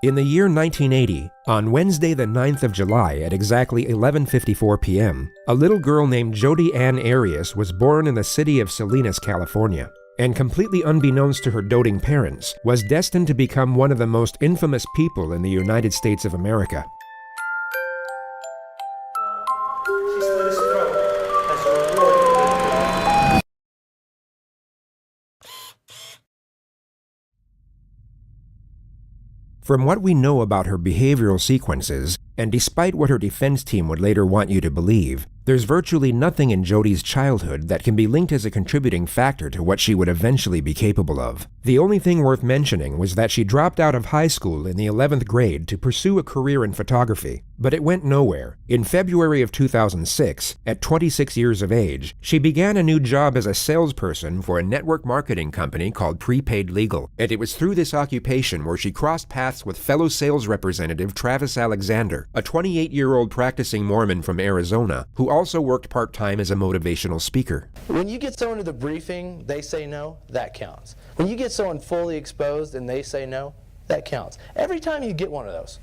In the year 1980, on Wednesday the 9th of July at exactly 11:54 p.m., a little girl named Jodi Ann Arias was born in the city of Salinas, California, and completely unbeknownst to her doting parents, was destined to become one of the most infamous people in the United States of America. From what we know about her behavioral sequences, and despite what her defense team would later want you to believe, there's virtually nothing in Jodi's childhood that can be linked as a contributing factor to what she would eventually be capable of. The only thing worth mentioning was that she dropped out of high school in the 11th grade to pursue a career in photography, but it went nowhere. In February of 2006, at 26 years of age, she began a new job as a salesperson for a network marketing company called Prepaid Legal, and it was through this occupation where she crossed paths with fellow sales representative Travis Alexander, a 28-year-old practicing Mormon from Arizona, who also worked part-time as a motivational speaker. When you get someone to the briefing, they say no, that counts. When you get someone fully exposed and they say no, that counts. Every time you get one of those,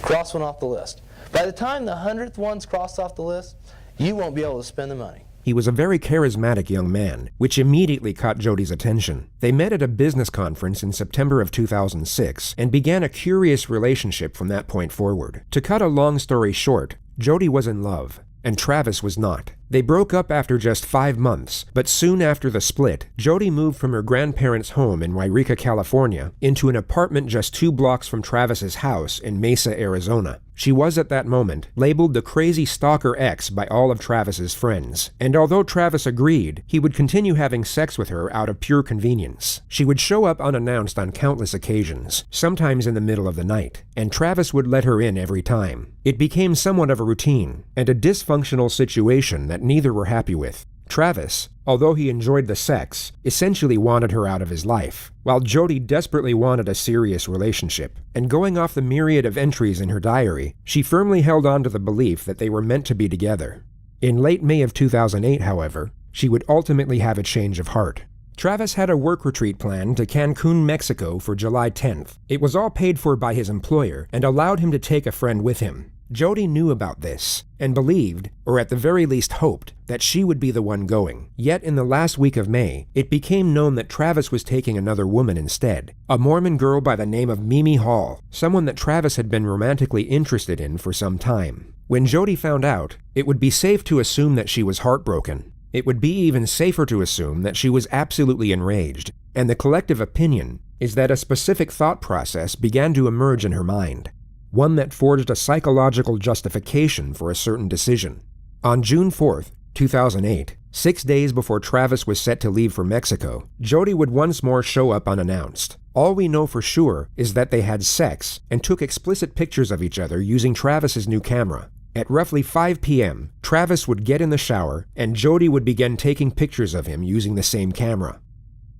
cross one off the list. By the time the 100th one's crossed off the list, you won't be able to spend the money. He was a very charismatic young man, which immediately caught Jodi's attention. They met at a business conference in September of 2006 and began a curious relationship from that point forward. To cut a long story short, Jodi was in love, and Travis was not. They broke up after just 5 months, but soon after the split, Jodi moved from her grandparents' home in Yreka, California, into an apartment just 2 blocks from Travis's house in Mesa, Arizona. She was at that moment labeled the crazy stalker ex by all of Travis's friends, and although Travis agreed, he would continue having sex with her out of pure convenience. She would show up unannounced on countless occasions, sometimes in the middle of the night, and Travis would let her in every time. It became somewhat of a routine, and a dysfunctional situation that neither were happy with. Travis, although he enjoyed the sex, essentially wanted her out of his life, while Jodi desperately wanted a serious relationship. And going off the myriad of entries in her diary, she firmly held on to the belief that they were meant to be together. In late May of 2008, however, she would ultimately have a change of heart. Travis had a work retreat planned to Cancun, Mexico for July 10th. It was all paid for by his employer and allowed him to take a friend with him. Jodi knew about this, and believed, or at the very least hoped, that she would be the one going. Yet in the last week of May, it became known that Travis was taking another woman instead, a Mormon girl by the name of Mimi Hall, someone that Travis had been romantically interested in for some time. When Jodi found out, it would be safe to assume that she was heartbroken. It would be even safer to assume that she was absolutely enraged, and the collective opinion is that a specific thought process began to emerge in her mind. One that forged a psychological justification for a certain decision. On June 4th, 2008, 6 days before Travis was set to leave for Mexico, Jodi would once more show up unannounced. All we know for sure is that they had sex and took explicit pictures of each other using Travis's new camera. At roughly 5 p.m., Travis would get in the shower and Jodi would begin taking pictures of him using the same camera.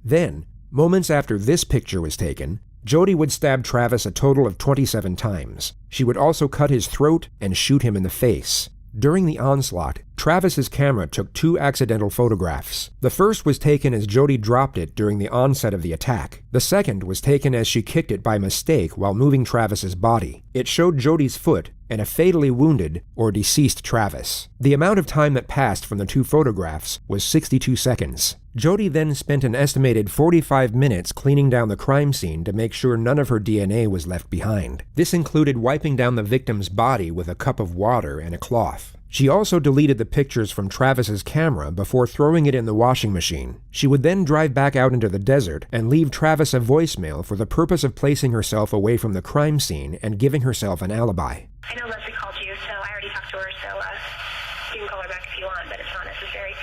Then, moments after this picture was taken, Jodi would stab Travis a total of 27 times. She would also cut his throat and shoot him in the face. During the onslaught, Travis's camera took 2 accidental photographs. The first was taken as Jodi dropped it during the onset of the attack. The second was taken as she kicked it by mistake while moving Travis's body. It showed Jodi's foot and a fatally wounded or deceased Travis. The amount of time that passed from the 2 photographs was 62 seconds. Jodi then spent an estimated 45 minutes cleaning down the crime scene to make sure none of her DNA was left behind. This included wiping down the victim's body with a cup of water and a cloth. She also deleted the pictures from Travis's camera before throwing it in the washing machine. She would then drive back out into the desert and leave Travis a voicemail for the purpose of placing herself away from the crime scene and giving herself an alibi. I know Leslie called you, so I already talked to her, so you can call her back if you want, but it's not necessary.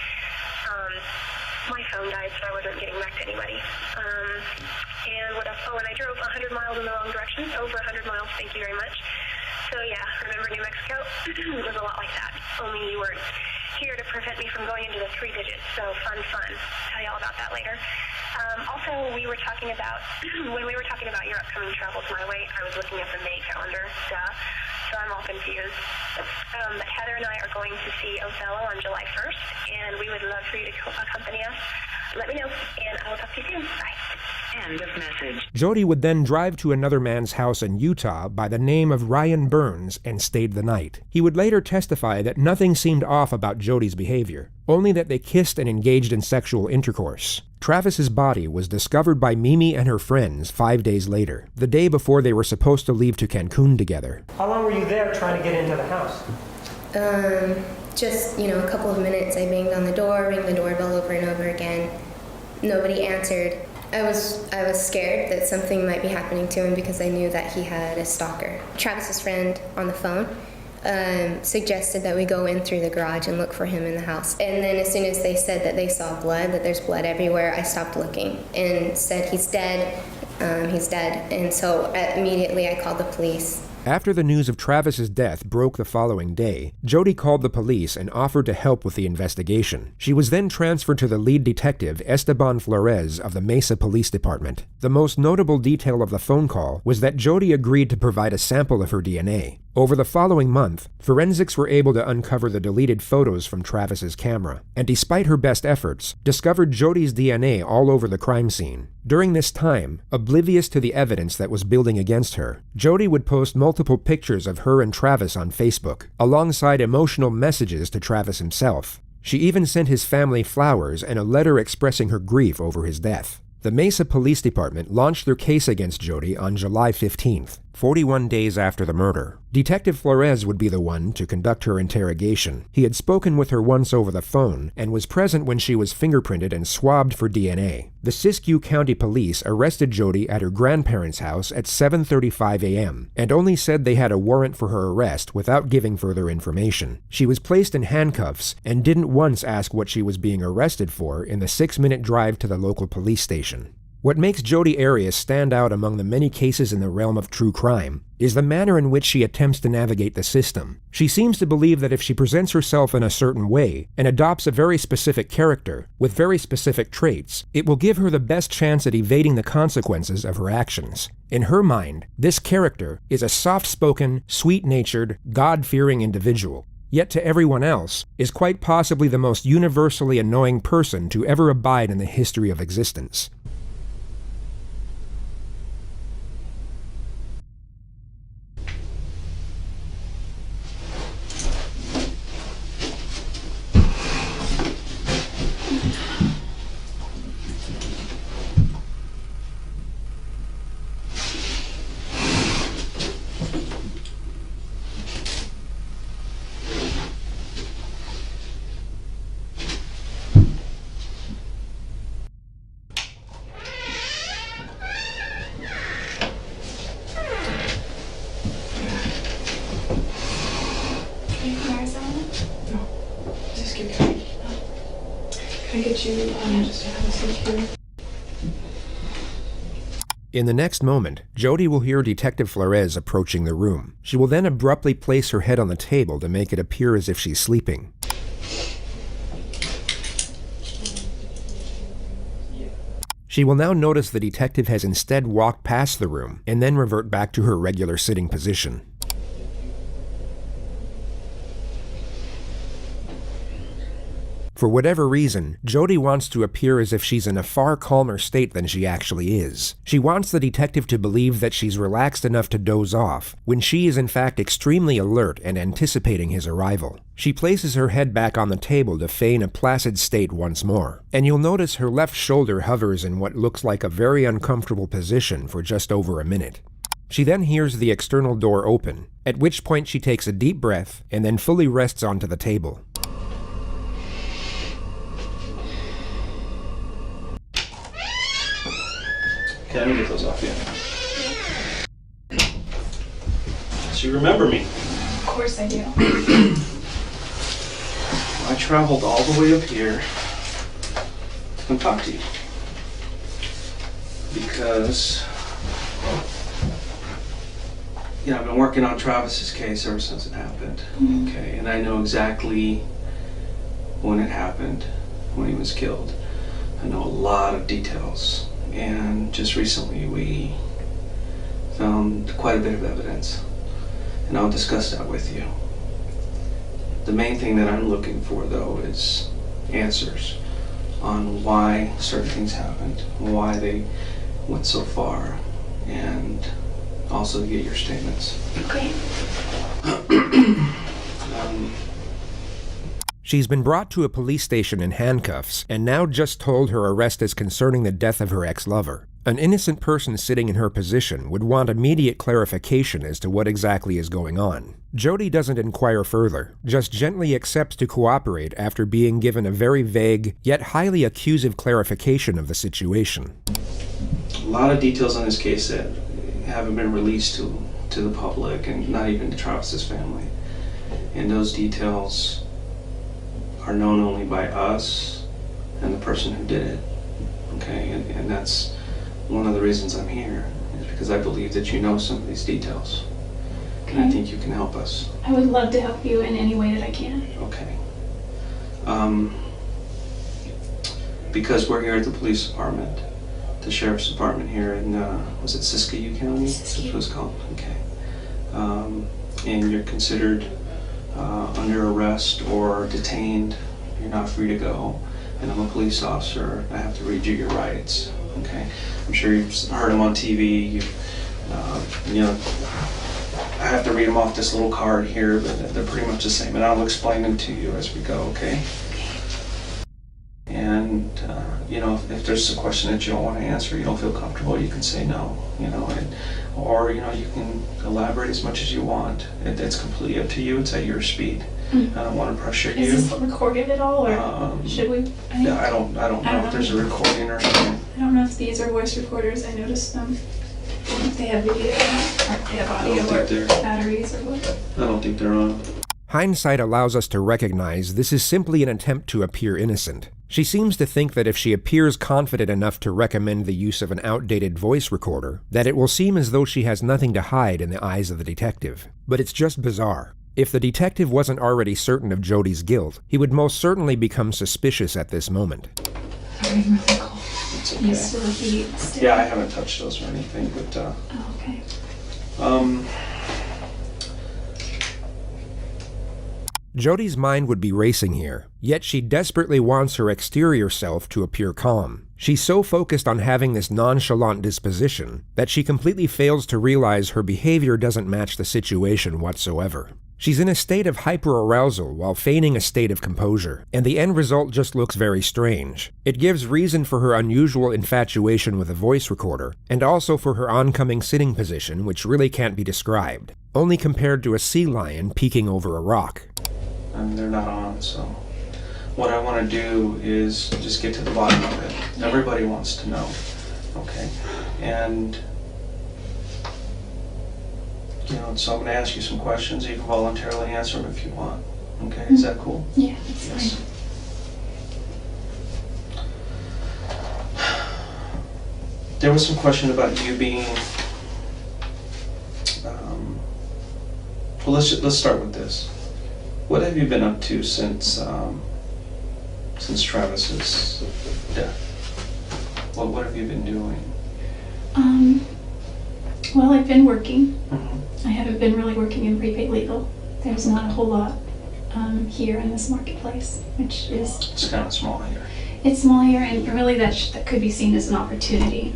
My phone died, so I wasn't getting back to anybody. And what else? Oh, and I drove 100 miles in the wrong direction, over 100 miles, thank you very much. So yeah, remember New Mexico? It was a lot like that, only you weren't here to prevent me from going into the 3 digits, so fun. Tell you all about that later. Also, we were talking about, when we were talking about your upcoming travels my way, I was looking at the May calendar, so I'm all confused. But Heather and I are going to see Othello on July 1st, and we would love for you to accompany us. Let me know, and I will talk to you soon. Bye. End of message. Jodi would then drive to another man's house in Utah by the name of Ryan Burns and stayed the night. He would later testify that nothing seemed off about Jodi's behavior, only that they kissed and engaged in sexual intercourse. Travis's body was discovered by Mimi and her friends 5 days later, the day before they were supposed to leave to Cancun together. How long were you there trying to get into the house? Just, a couple of minutes. I banged on the door, rang the doorbell over and over again. Nobody answered. I was scared that something might be happening to him because I knew that he had a stalker. Travis's friend on the phone suggested that we go in through the garage and look for him in the house. And then as soon as they said that they saw blood, that there's blood everywhere, I stopped looking and said, he's dead. And so immediately I called the police. After the news of Travis's death broke the following day, Jodi called the police and offered to help with the investigation. She was then transferred to the lead detective, Esteban Flores of the Mesa Police Department. The most notable detail of the phone call was that Jodi agreed to provide a sample of her DNA. Over the following month, forensics were able to uncover the deleted photos from Travis's camera, and despite her best efforts, discovered Jodi's DNA all over the crime scene. During this time, oblivious to the evidence that was building against her, Jodi would post multiple pictures of her and Travis on Facebook, alongside emotional messages to Travis himself. She even sent his family flowers and a letter expressing her grief over his death. The Mesa Police Department launched their case against Jodi on July 15th, 41 days after the murder. Detective Flores would be the one to conduct her interrogation. He had spoken with her once over the phone and was present when she was fingerprinted and swabbed for DNA. The Siskiyou County Police arrested Jodi at her grandparents' house at 7:35 a.m. and only said they had a warrant for her arrest without giving further information. She was placed in handcuffs and didn't once ask what she was being arrested for in the 6-minute drive to the local police station. What makes Jodi Arias stand out among the many cases in the realm of true crime is the manner in which she attempts to navigate the system. She seems to believe that if she presents herself in a certain way and adopts a very specific character with very specific traits, it will give her the best chance at evading the consequences of her actions. In her mind, this character is a soft-spoken, sweet-natured, God-fearing individual. Yet to everyone else, is quite possibly the most universally annoying person to ever abide in the history of existence. In the next moment, Jodi will hear Detective Flores approaching the room. She will then abruptly place her head on the table to make it appear as if she's sleeping. She will now notice the detective has instead walked past the room and then revert back to her regular sitting position. For whatever reason, Jodi wants to appear as if she's in a far calmer state than she actually is. She wants the detective to believe that she's relaxed enough to doze off, when she is in fact extremely alert and anticipating his arrival. She places her head back on the table to feign a placid state once more, and you'll notice her left shoulder hovers in what looks like a very uncomfortable position for just over a minute. She then hears the external door open, at which point she takes a deep breath and then fully rests onto the table. Okay, let me get those off you. So you remember me? Of course I do. I traveled all the way up here to come talk to you. Because, I've been working on Travis's case ever since it happened. Okay, and I know exactly when it happened, when he was killed. I know a lot of details, and just recently we found quite a bit of evidence, and I'll discuss that with you. The main thing that I'm looking for, though, is answers on why certain things happened, why they went so far, and also to get your statements. Okay. She's been brought to a police station in handcuffs and now just told her arrest is concerning the death of her ex-lover. An innocent person sitting in her position would want immediate clarification as to what exactly is going on. Jodi doesn't inquire further, just gently accepts to cooperate after being given a very vague, yet highly accusive clarification of the situation. A lot of details on this case that haven't been released to the public, and not even to Travis's family. And those details are known only by us and the person who did it. Okay, and that's one of the reasons I'm here, is because I believe that you know some of these details. Okay. And I think you can help us. I would love to help you in any way that I can. Okay. Because we're here at the police department, the sheriff's department here in, was it Siskiyou County? Siskiyou. That's what it's called, okay. And you're considered under arrest or detained. You're not free to go. And I'm a police officer. I have to read you your rights, okay? I'm sure you've heard them on TV. You know, I have to read them off this little card here, but they're pretty much the same. And I'll explain them to you as we go, okay? And, you know, if there's a question that you don't want to answer, you don't feel comfortable, you can say no, you know, or, you know, you can elaborate as much as you want. It's completely up to you. It's at your speed. Mm. I don't want to pressure you. Is this recorded at all, or should we? Yeah, I don't know if there's a recording or something. I don't know if these are voice recorders. I noticed them. If they have video, or if they have audio, or batteries, or what. I don't think they're on. Hindsight allows us to recognize this is simply an attempt to appear innocent. She seems to think that if she appears confident enough to recommend the use of an outdated voice recorder, that it will seem as though she has nothing to hide in the eyes of the detective. But it's just bizarre. If the detective wasn't already certain of Jodi's guilt, he would most certainly become suspicious at this moment. Sorry, I'm really cold. It's okay. You still heat still? Yeah, I haven't touched those or anything, but Oh, okay. Jodi's mind would be racing here, yet she desperately wants her exterior self to appear calm. She's so focused on having this nonchalant disposition that she completely fails to realize her behavior doesn't match the situation whatsoever. She's in a state of hyperarousal while feigning a state of composure, and the end result just looks very strange. It gives reason for her unusual infatuation with a voice recorder, and also for her oncoming sitting position, which really can't be described, only compared to a sea lion peeking over a rock. and they're not on, so what I want to do is just get to the bottom of it. Everybody wants to know, okay? And you know, so I'm going to ask you some questions. You can voluntarily answer them if you want. Okay, is that cool? Yeah, that's Yes. fine. There was some question about you being. Well, let's start with this. What have you been up to since Travis's death? What have you been doing? Well, I've been working. Mm-hmm. I haven't been really working in prepaid legal. There's not a whole lot here in this marketplace, which is... It's kind of small here. It's small here, and really that could be seen as an opportunity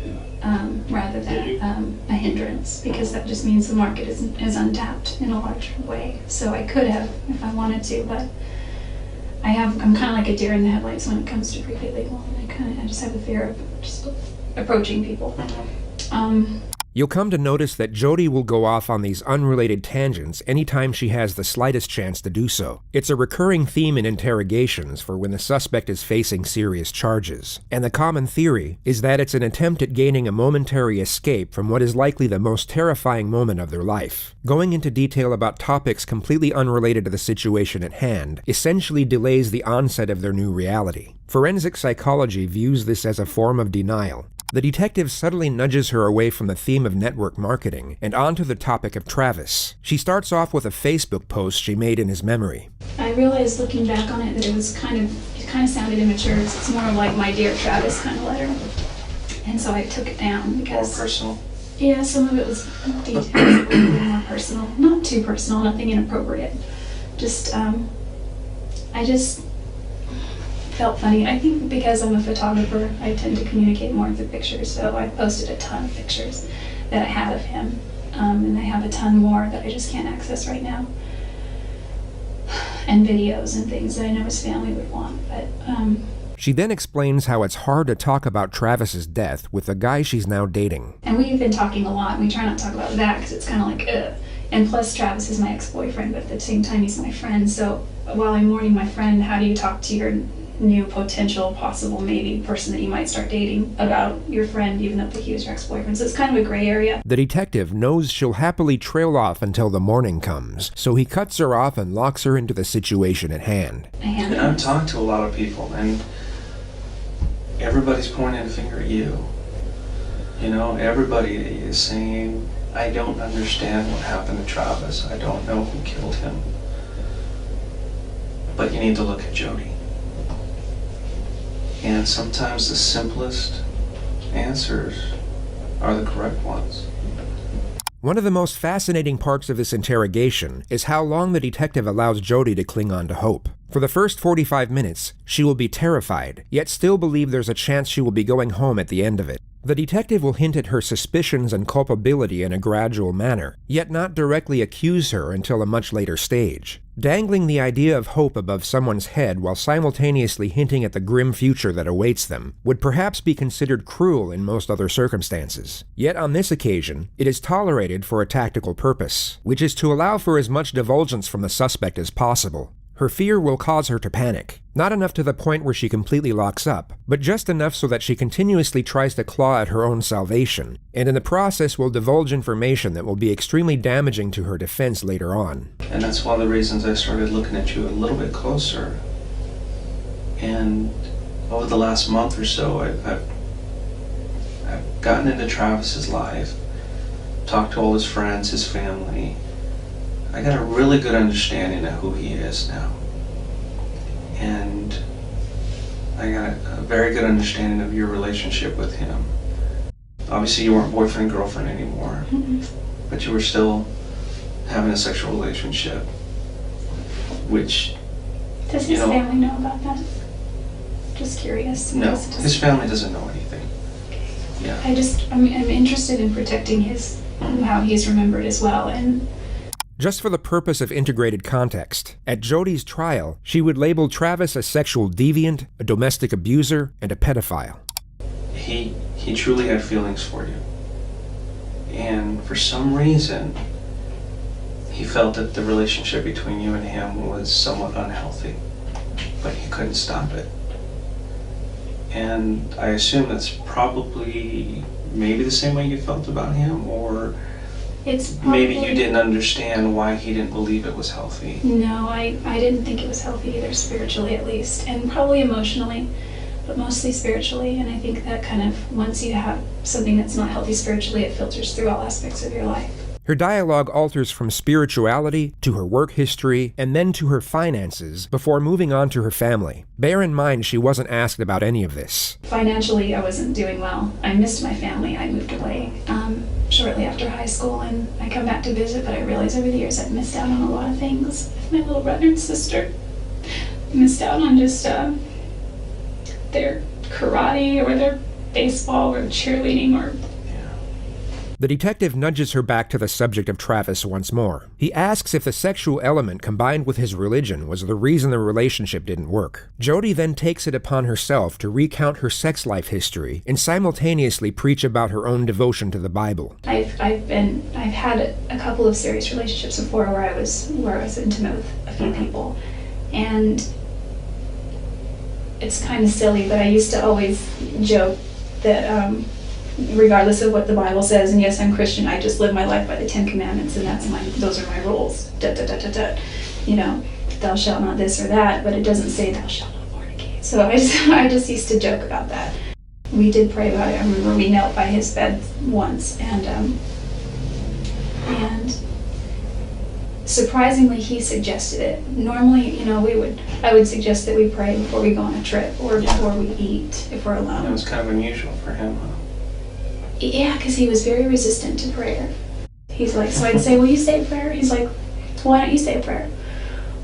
rather than a hindrance, because that just means the market is untapped in a large way. So I could have, if I wanted to, but I'm kind of like a deer in the headlights when it comes to prepaid legal. And I just have a fear of just approaching people. Mm-hmm. You'll come to notice that Jodi will go off on these unrelated tangents anytime she has the slightest chance to do so. It's a recurring theme in interrogations for when the suspect is facing serious charges. And the common theory is that it's an attempt at gaining a momentary escape from what is likely the most terrifying moment of their life. Going into detail about topics completely unrelated to the situation at hand essentially delays the onset of their new reality. Forensic psychology views this as a form of denial. The detective subtly nudges her away from the theme of network marketing and onto the topic of Travis. She starts off with a Facebook post she made in his memory. I realized looking back on it that it kind of sounded immature. It's more of like my dear Travis kind of letter. And so I took it down because... More personal? Yeah, some of it was detailed, a little bit more personal. Not too personal, nothing inappropriate. Just, I just felt funny. I think because I'm a photographer, I tend to communicate more through pictures, so I posted a ton of pictures that I had of him, and I have a ton more that I just can't access right now. And videos and things that I know his family would want, but, She then explains how it's hard to talk about Travis's death with the guy she's now dating. And we've been talking a lot, and we try not to talk about that because it's kind of like, ugh. And plus, Travis is my ex-boyfriend, but at the same time, he's my friend. So while I'm mourning my friend, how do you talk to your new potential, possible, maybe person that you might start dating about your friend, even though he was your ex-boyfriend? So it's kind of a gray area. The detective knows she'll happily trail off until the morning comes, so he cuts her off and locks her into the situation at hand. And I've talked to a lot of people, and everybody's pointing a finger at you. You know, everybody is saying, I don't understand what happened to Travis. I don't know who killed him. But you need to look at Jodi. And sometimes the simplest answers are the correct ones. One of the most fascinating parts of this interrogation is how long the detective allows Jodi to cling on to hope. For the first 45 minutes, she will be terrified, yet still believe there's a chance she will be going home at the end of it. The detective will hint at her suspicions and culpability in a gradual manner, yet not directly accuse her until a much later stage. Dangling the idea of hope above someone's head while simultaneously hinting at the grim future that awaits them would perhaps be considered cruel in most other circumstances. Yet on this occasion, it is tolerated for a tactical purpose, which is to allow for as much divulgence from the suspect as possible. Her fear will cause her to panic, not enough to the point where she completely locks up, but just enough so that she continuously tries to claw at her own salvation, and in the process will divulge information that will be extremely damaging to her defense later on. And that's one of the reasons I started looking at you a little bit closer. And over the last month or so, I've gotten into Travis's life, talked to all his friends, his family. I got a really good understanding of who he is now. And I got a very good understanding of your relationship with him. Obviously you weren't boyfriend and girlfriend anymore, but you were still having a sexual relationship, which, does his family know about that? Just curious. No, his family doesn't know anything. Yeah. I'm interested in protecting how he's remembered as well. And just for the purpose of integrated context, at Jodi's trial, she would label Travis a sexual deviant, a domestic abuser, and a pedophile. He truly had feelings for you. And for some reason, he felt that the relationship between you and him was somewhat unhealthy, but he couldn't stop it. And I assume that's probably maybe the same way you felt about him, or maybe you didn't understand why he didn't believe it was healthy. No, I didn't think it was healthy either, spiritually at least, and probably emotionally, but mostly spiritually. And I think that kind of, once you have something that's not healthy spiritually, it filters through all aspects of your life. Her dialogue alters from spirituality to her work history and then to her finances before moving on to her family. Bear in mind she wasn't asked about any of this. Financially, I wasn't doing well. I missed my family. I moved away shortly after high school, and I come back to visit, but I realized over the years I'd missed out on a lot of things. My little brother and sister missed out on just their karate or their baseball or cheerleading or... The detective nudges her back to the subject of Travis once more. He asks if the sexual element combined with his religion was the reason the relationship didn't work. Jodi then takes it upon herself to recount her sex life history and simultaneously preach about her own devotion to the Bible. I've had a couple of serious relationships before where I was intimate with a few people, and it's kind of silly, but I used to always joke that regardless of what the Bible says, and yes, I'm Christian, I just live my life by the 10 Commandments, and those are my rules. You know, thou shalt not this or that, but it doesn't say thou shalt not fornicate. So I just used to joke about that. We did pray about it. I remember we knelt by his bed once, and surprisingly, he suggested it. Normally, I would suggest that we pray before we go on a trip or before we eat if we're alone. That was kind of unusual for him, huh? Yeah, because he was very resistant to prayer. He's like, so I'd say, will you say a prayer? He's like, why don't you say a prayer?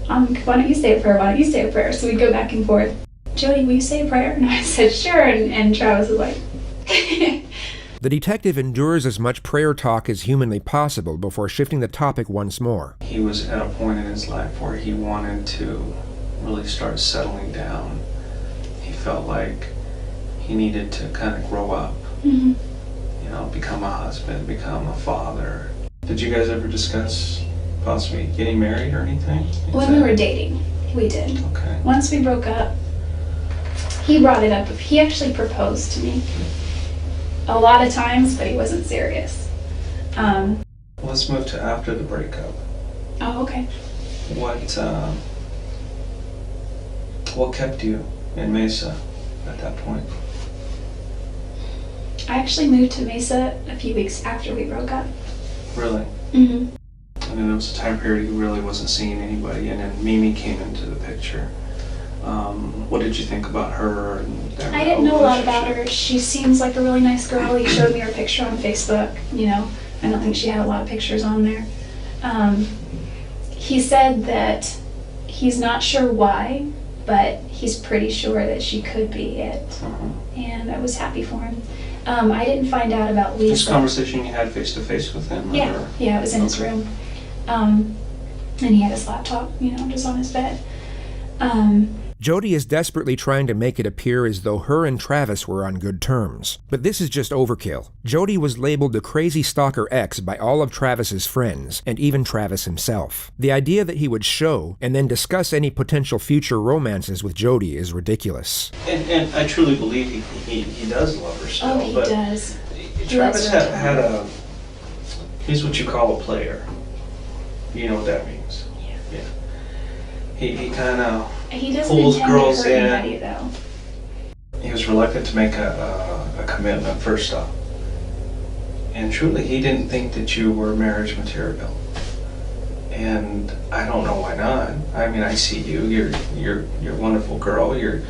Why don't you say a prayer? Why don't you say a prayer? So we'd go back and forth. Jodi, will you say a prayer? And I said, sure. And Travis was like, The detective endures as much prayer talk as humanly possible before shifting the topic once more. He was at a point in his life where he wanted to really start settling down. He felt like he needed to kind of grow up, become a husband, become a father. Did you guys ever discuss possibly getting married or anything? When we were dating, we did. Okay. Once we broke up, he brought it up. He actually proposed to me a lot of times, but he wasn't serious. Let's move to after the breakup. Oh, okay. What kept you in Mesa at that point? I actually moved to Mesa a few weeks after we broke up. Really? Mm-hmm. I mean, there was a time period he really wasn't seeing anybody, and then Mimi came into the picture. What did you think about her? And I didn't know a lot about her. She seems like a really nice girl. He showed me her picture on Facebook. I don't think she had a lot of pictures on there. He said that he's not sure why, but he's pretty sure that she could be it. And I was happy for him. I didn't find out about Lisa. This conversation you had face-to-face with him? Yeah, or? yeah, it was in his room. And he had his laptop, just on his bed. Jodi is desperately trying to make it appear as though her and Travis were on good terms. But this is just overkill. Jodi was labeled the crazy stalker ex by all of Travis's friends, and even Travis himself. The idea that he would show and then discuss any potential future romances with Jodi is ridiculous. And I truly believe he does love her still. Oh, he does. Travis had he's what you call a player. You know what that means? Yeah. He kind of pulls girls in. Anybody, though. He was reluctant to make a commitment, first off. And truly, he didn't think that you were marriage material. And I don't know why not. I mean, I see you. You're a wonderful girl. You're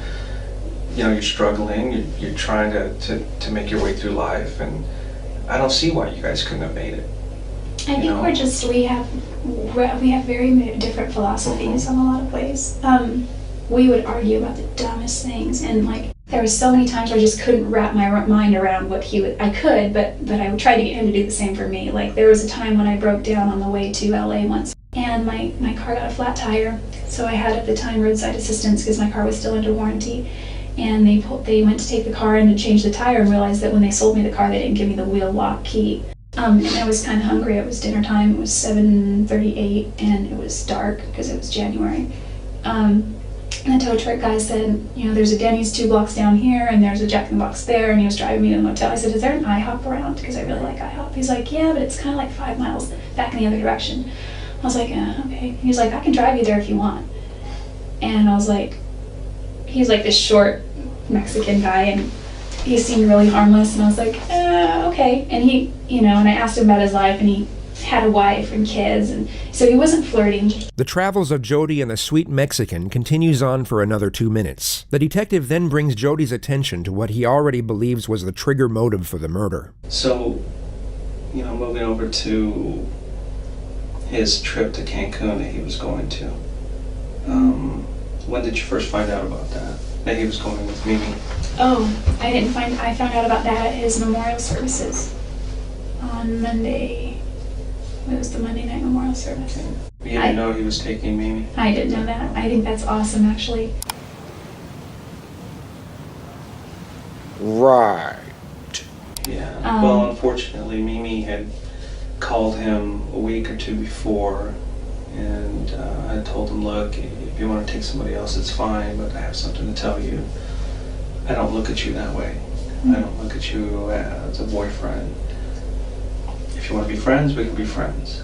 struggling. You're trying to make your way through life, and I don't see why you guys couldn't have made it. I think we have very different philosophies on a lot of ways. We would argue about the dumbest things, and there were so many times where I just couldn't wrap my mind around what he would. I could, but I would try to get him to do the same for me. There was a time when I broke down on the way to LA once, and my car got a flat tire, so I had at the time roadside assistance because my car was still under warranty. And they went to take the car in to change the tire and realized that when they sold me the car, they didn't give me the wheel lock key. And I was kind of hungry. It was dinner time. It was 7:38, and it was dark because it was January. And the tow truck guy said, there's a Denny's 2 blocks down here, and there's a Jack in the Box there, and he was driving me to the motel. I said, is there an IHOP around? Because I really like IHOP. He's like, yeah, but it's kind of 5 miles back in the other direction. I was like, okay. He's like, I can drive you there if you want. And I was like, he's this short Mexican guy, and he seemed really harmless, and I was like, okay. And he, and I asked him about his life, and he had a wife and kids, and so he wasn't flirting. The travels of Jodi and the sweet Mexican continues on for another 2 minutes. The detective then brings Jodi's attention to what he already believes was the trigger motive for the murder. So, moving over to his trip to Cancun that he was going to, when did you first find out about that he was going with Mimi? Oh, I found out about that at his memorial services on Monday. It was the Monday night memorial service. Okay. You didn't know he was taking Mimi? I didn't know that. I think that's awesome, actually. Right. Yeah. Well, unfortunately, Mimi had called him a week or two before, and I told him, look, if you want to take somebody else, it's fine, but I have something to tell you. I don't look at you that way. I don't look at you as a boyfriend. If you want to be friends, we can be friends.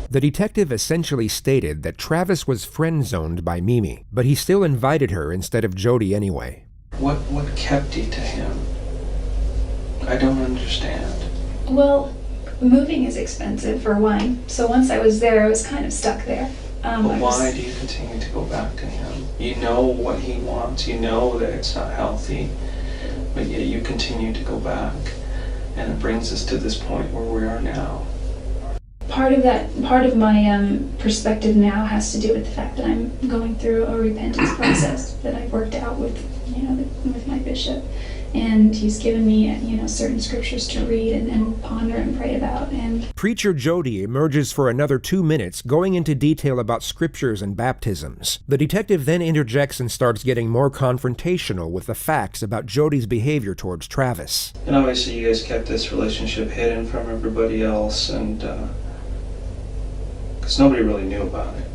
The detective essentially stated that Travis was friend-zoned by Mimi, but he still invited her instead of Jodi anyway. What kept you to him? I don't understand. Well, moving is expensive for one. So once I was there, I was kind of stuck there. But why do you continue to go back to him? You know what he wants, you know that it's not healthy, but yet you continue to go back. And it brings us to this point where we are now. Part of my perspective now has to do with the fact that I'm going through a repentance process that I've worked out with, with my bishop. And he's given me, certain scriptures to read and ponder and pray about. And Preacher Jodi emerges for another 2 minutes, going into detail about scriptures and baptisms. The detective then interjects and starts getting more confrontational with the facts about Jodi's behavior towards Travis. And obviously you guys kept this relationship hidden from everybody else, and because nobody really knew about it.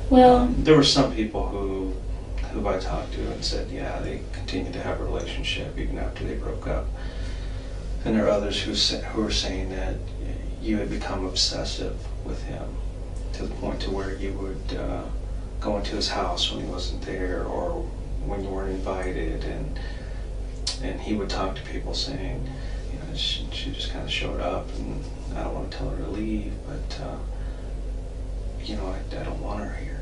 well, There were some people who I talked to and said, yeah, they continued to have a relationship even after they broke up. And there are others who were saying that you had become obsessive with him to the point to where you would go into his house when he wasn't there or when you weren't invited, and he would talk to people saying, she just kind of showed up, and I don't want to tell her to leave, but I don't want her here.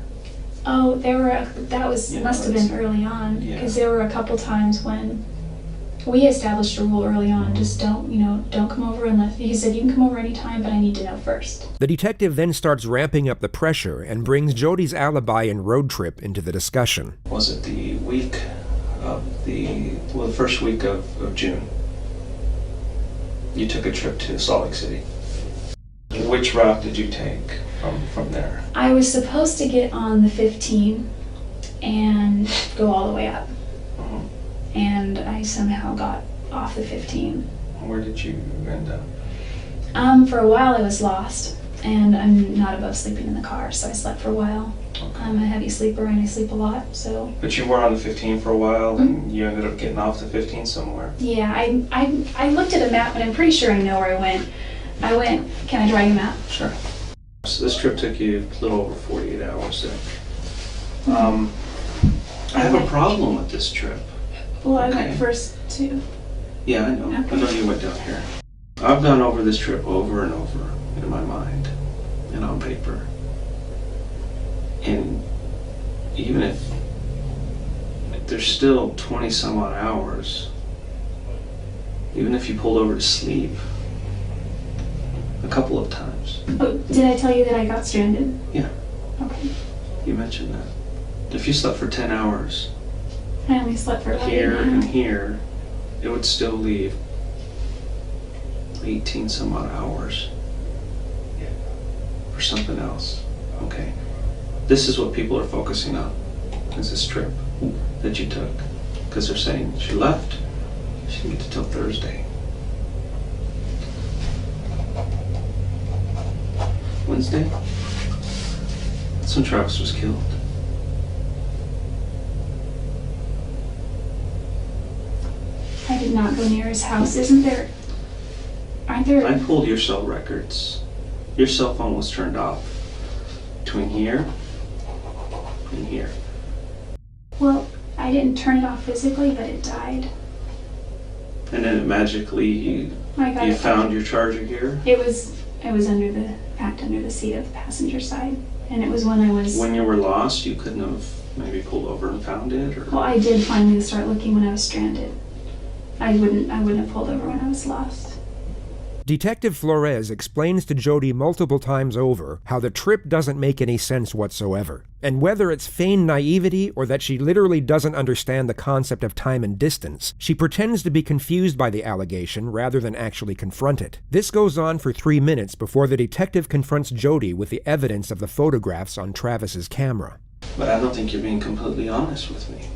oh, must have been early on, Yeah. because there were a couple times when we established a rule early on, just don't come over unless, he said, you can come over anytime, but I need to know first. The detective then starts ramping up the pressure and brings Jodi's alibi and road trip into the discussion. Was it the week of the first week of June? You took a trip to Salt Lake City. Which route did you take from there? I was supposed to get on the 15 and go all the way up. And I somehow got off the 15. Where did you end up? For a while I was lost, and I'm not above sleeping in the car, so I slept for a while. Okay. I'm a heavy sleeper and I sleep a lot, so. But you were on the 15 for a while, and you ended up getting off the 15 somewhere. Yeah, I looked at a map, but I'm pretty sure I know where I went. Can I draw you a map? Sure. So this trip took you a little over 48 hours then. I have a problem with this trip. Well, I Okay. went first too. Yeah, I know. Okay. I know you went down here. I've gone over this trip over and over in my mind and on paper. And even if there's still 20 some odd hours, even if you pulled over to sleep a couple of times. Oh, did I tell you that I got stranded? Yeah, Okay. you mentioned that. If you slept for 10 hours I only slept for about here 8 and hours. here, it would still leave 18 some odd hours for something else. Okay. This is what people are focusing on, is this trip that you took. Because they're saying she left, she didn't get to till Thursday. Wednesday? That's when Travis was killed. I did not go near his house. Aren't there? I pulled your cell records. Your cell phone was turned off between here and here. Well, I didn't turn it off physically, but it died. And then magically I got you it. found your charger here. It was packed under the seat of the passenger side, and it was when I was. When you were lost, you couldn't have maybe pulled over and found it, or Well, I did finally start looking when I was stranded. I wouldn't have pulled over when I was lost. Detective Flores explains to Jodi multiple times over how the trip doesn't make any sense whatsoever, and whether it's feigned naivety or that she literally doesn't understand the concept of time and distance, she pretends to be confused by the allegation rather than actually confront it. This goes on for 3 minutes before the detective confronts Jodi with the evidence of the photographs on Travis's camera. But I don't think you're being completely honest with me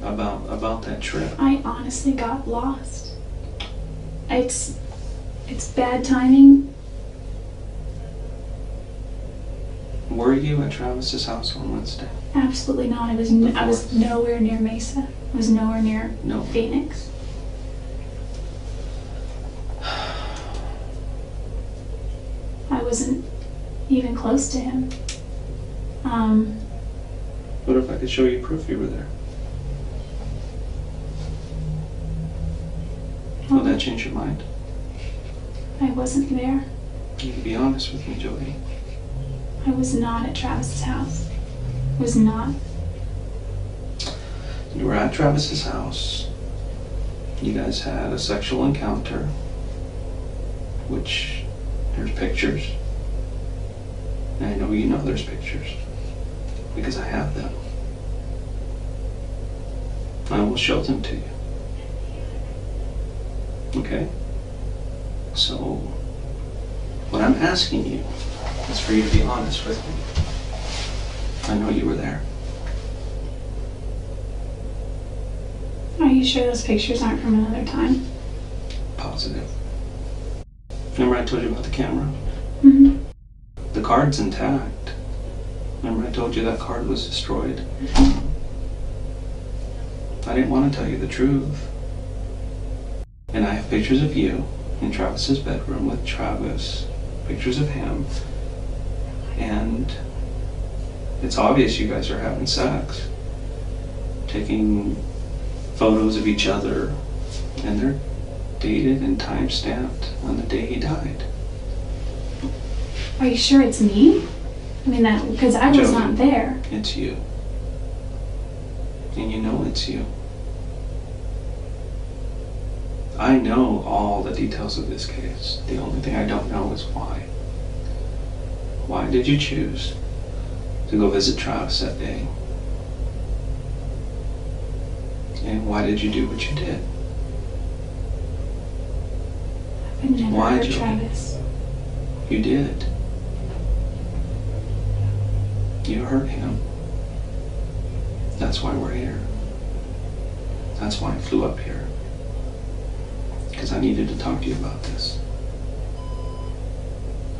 about that trip. I honestly got lost. It's bad timing. Were you at Travis's house on Wednesday? Absolutely not. I was nowhere near Mesa. I was nowhere near No. Phoenix. I wasn't even close to him. What if I could show you proof you were there? Will that change your mind? I wasn't there. You can be honest with me, Jodi. I was not at Travis's house. Was not. You were at Travis's house. You guys had a sexual encounter, which there's pictures. And I know you know there's pictures because I have them. I will show them to you. Okay? So, what I'm asking you is for you to be honest with me. I know you were there. Are you sure those pictures aren't from another time? Positive. Remember I told you about the camera? Mm-hmm. The card's intact. Remember I told you that card was destroyed? I didn't want to tell you the truth. And I have pictures of you in Travis's bedroom with Travis, pictures of him, and it's obvious you guys are having sex, taking photos of each other, and they're dated and time-stamped on the day he died. Are you sure it's me? I mean, that because I was Jodi, not there. It's you. And you know it's you. I know all the details of this case. The only thing I don't know is why. Why did you choose to go visit Travis that day? And why did you do what you did? I would never Why, hurt Jodi? Travis. You did. You hurt him. That's why we're here. That's why I flew up here. Because I needed to talk to you about this.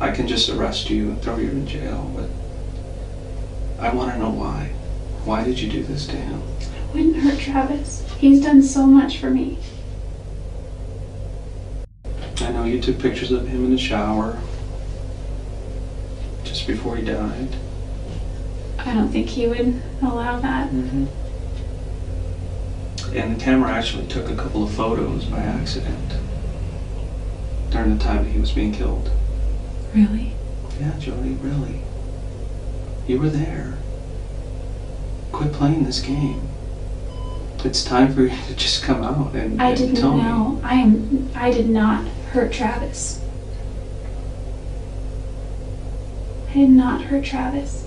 I can just arrest you and throw you in jail, but I want to know why. Why did you do this to him? I wouldn't hurt Travis. He's done so much for me. I know you took pictures of him in the shower just before he died. I don't think he would allow that. Mm-hmm. And the camera actually took a couple of photos by accident during the time that he was being killed. Really? Yeah, Jodi, really. You were there. Quit playing this game. It's time for you to just come out and I didn't tell me. know. I did not hurt Travis. I did not hurt Travis.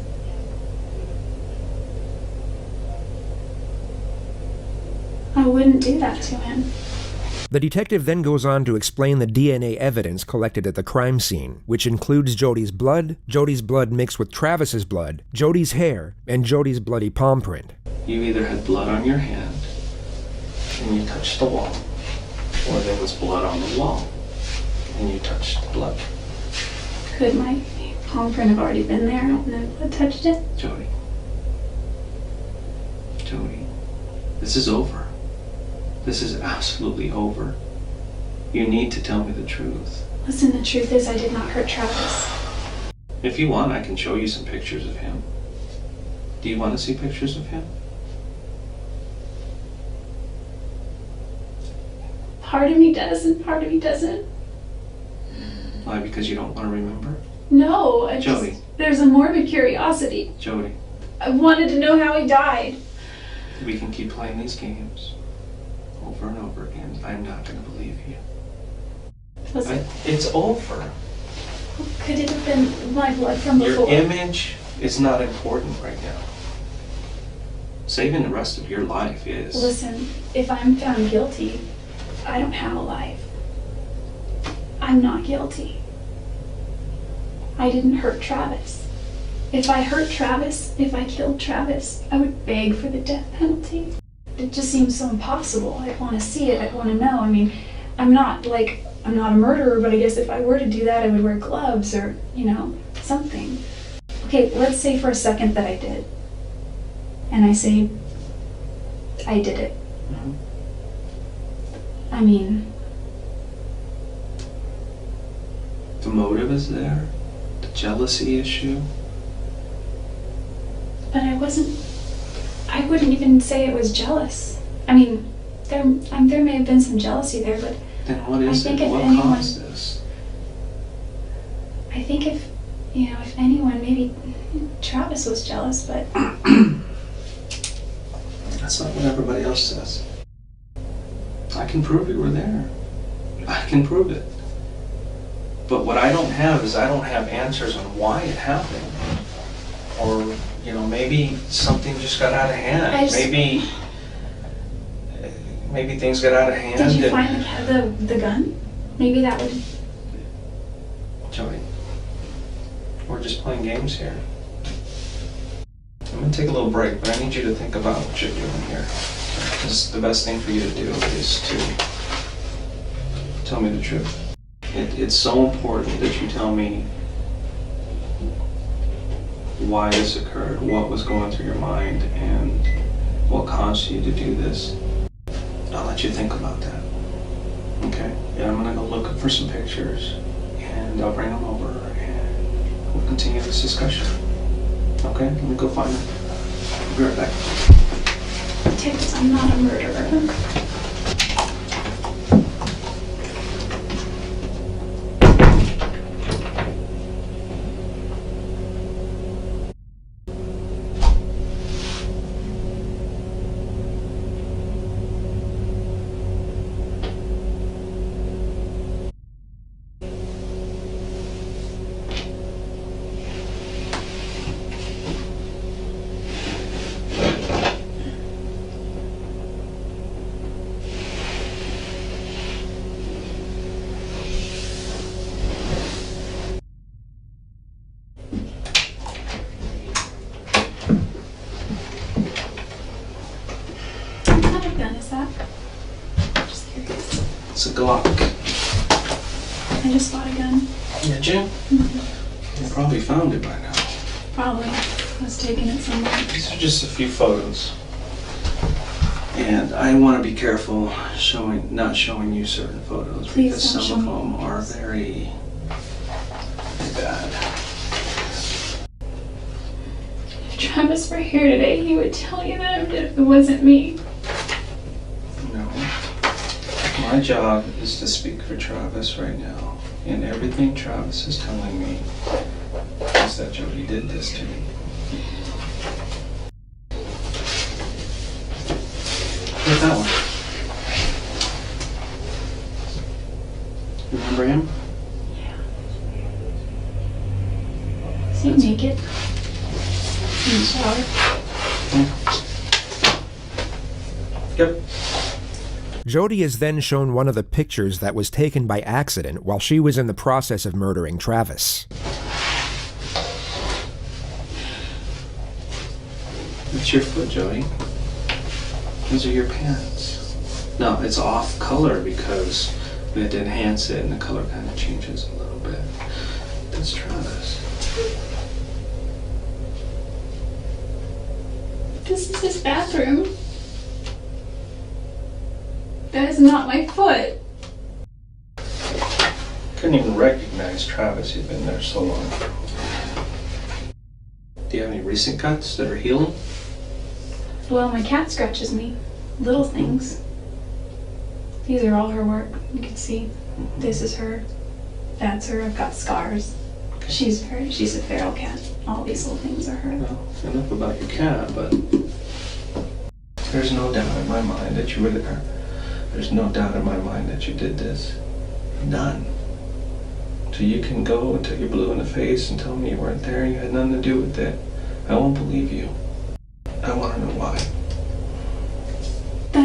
I wouldn't do that to him. The detective then goes on to explain the DNA evidence collected at the crime scene, which includes Jodi's blood mixed with Travis's blood, Jodi's hair, and Jodi's bloody palm print. You either had blood on your hand and you touched the wall, or there was blood on the wall and you touched the blood. Could my palm print have already been there and then blood touched it? Jodi. Jodi, this is over. This is absolutely over. You need to tell me the truth. Listen, the truth is I did not hurt Travis. If you want, I can show you some pictures of him. Do you want to see pictures of him? Part of me does and part of me doesn't. Why? Because you don't want to remember? No, I just, Jodi. there's a morbid curiosity. Jodi, I wanted to know how he died. we can keep playing these games over and over again. I'm not going to believe you. Listen, It's over. could it have been my blood from before? Your image is not important right now. Saving the rest of your life is. Listen, if I'm found guilty, I don't have a life. I'm not guilty. I didn't hurt Travis. If I hurt Travis, if I killed Travis, I would beg for the death penalty. It just seems so impossible. I'd want to see it. I'd want to know. I mean, I'm not a murderer, but I guess if I were to do that, I would wear gloves or, something. Okay, let's say for a second that I did. And I say, I did it. Mhm. I mean, The motive is there. The jealousy issue. but I wouldn't even say it was jealous. I mean, there may have been some jealousy there, but Then what is I think it? if What anyone- caused this? I think if, if anyone, maybe Travis was jealous, but That's not what everybody else says. I can prove you were there. I can prove it. But what I don't have is I don't have answers on why it happened. Or, maybe something just got out of hand. Maybe things got out of hand. did you find the gun? Maybe that would... Jodi, we're just playing games here. I'm gonna take a little break, but I need you to think about what you're doing here. Because the best thing for you to do is to tell me the truth. It's so important that you tell me why this occurred, what was going through your mind, and what caused you to do this. I'll let you think about that. Okay? Yeah, I'm gonna go look for some pictures, and I'll bring them over, and we'll continue this discussion. Okay? Let me go find them. I'll be right back. Tips, I'm not a murderer. What kind of gun is that? Just curious. It's a Glock. I just bought a gun. Did you? You probably found it by now. Probably. I was taking it somewhere. These are just a few photos. And I want to be careful not showing you certain photos Please because don't some of show me. them are very bad. If Travis were here today, he would tell you that it wasn't me. No. My job is to speak for Travis right now. And everything Travis is telling me is that Jodi did this to me. Look at that one. Remember him? Is he naked? In the shower? Yep. Jodi is then shown one of the pictures that was taken by accident while she was in the process of murdering Travis. It's your foot, Jodi. Those are your pants. No, it's off color because we had to enhance it and the color kind of changes a little bit. That's Travis. This is his bathroom. That is not my foot. Couldn't even recognize Travis, he'd been there so long. Do you have any recent cuts that are healing? Well, my cat scratches me. Little things. These are all her work. You can see. This is her. That's her. I've got scars. She's a feral cat. All these little things are her. Well, enough about your cat, but there's no doubt in my mind that you were there. There's no doubt in my mind that you did this. None. So you can go until you're blue in the face and tell me you weren't there and you had nothing to do with it. I won't believe you. I want to know why.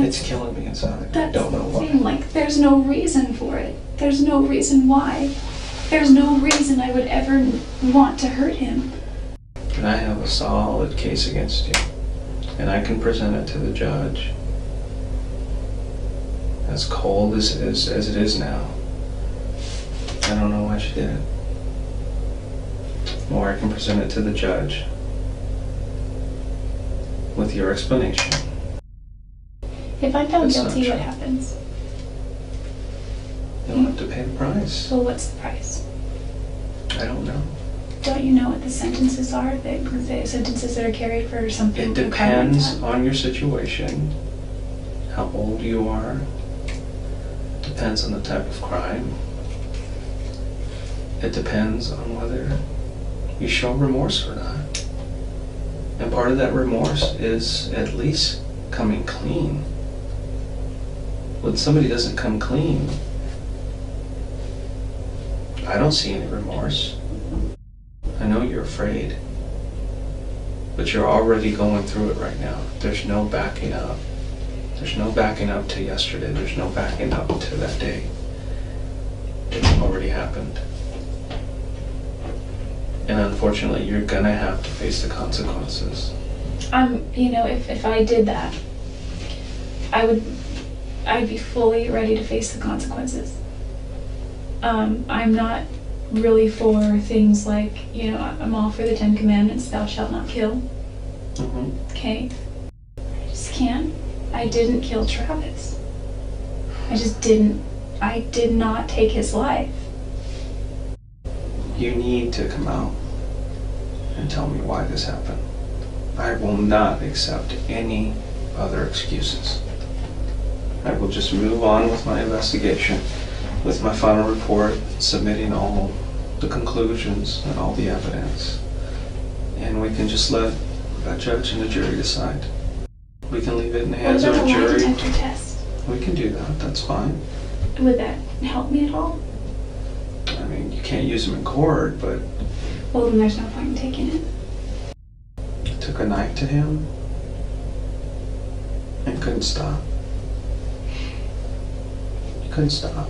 It's killing me inside. I don't know why. Like, there's no reason for it. There's no reason why. There's no reason I would ever want to hurt him. And I have a solid case against you. And I can present it to the judge. As cold as it is now. I don't know why she did it. Or I can present it to the judge with your explanation. If I'm found That's not guilty, true. what happens? You'll have to pay the price. Well, what's the price? I don't know. Don't you know what the sentences are? The sentences that are carried for something. It depends on your situation, how old you are, depends on the type of crime. It depends on whether you show remorse or not. And part of that remorse is at least coming clean. When somebody doesn't come clean, I don't see any remorse. I know you're afraid, but you're already going through it right now. There's no backing up. There's no backing up to yesterday. There's no backing up to that day. It's already happened. And unfortunately, you're gonna have to face the consequences. If I did that, I'd be fully ready to face the consequences. I'm not really for things like, I'm all for the 10 Commandments, thou shalt not kill. Okay? I just can't. I didn't kill Travis. I just didn't. I did not take his life. You need to come out and tell me why this happened. I will not accept any other excuses. I will just move on with my investigation, with my final report, submitting all the conclusions and all the evidence. And we can just let a judge and a jury decide. We can leave it in the hands of a What about a lie jury. detector test? We can do that, that's fine. Would that help me at all? I mean, you can't use them in court, but Well, then there's no point in taking it. I took a knife to him and couldn't stop. You couldn't stop.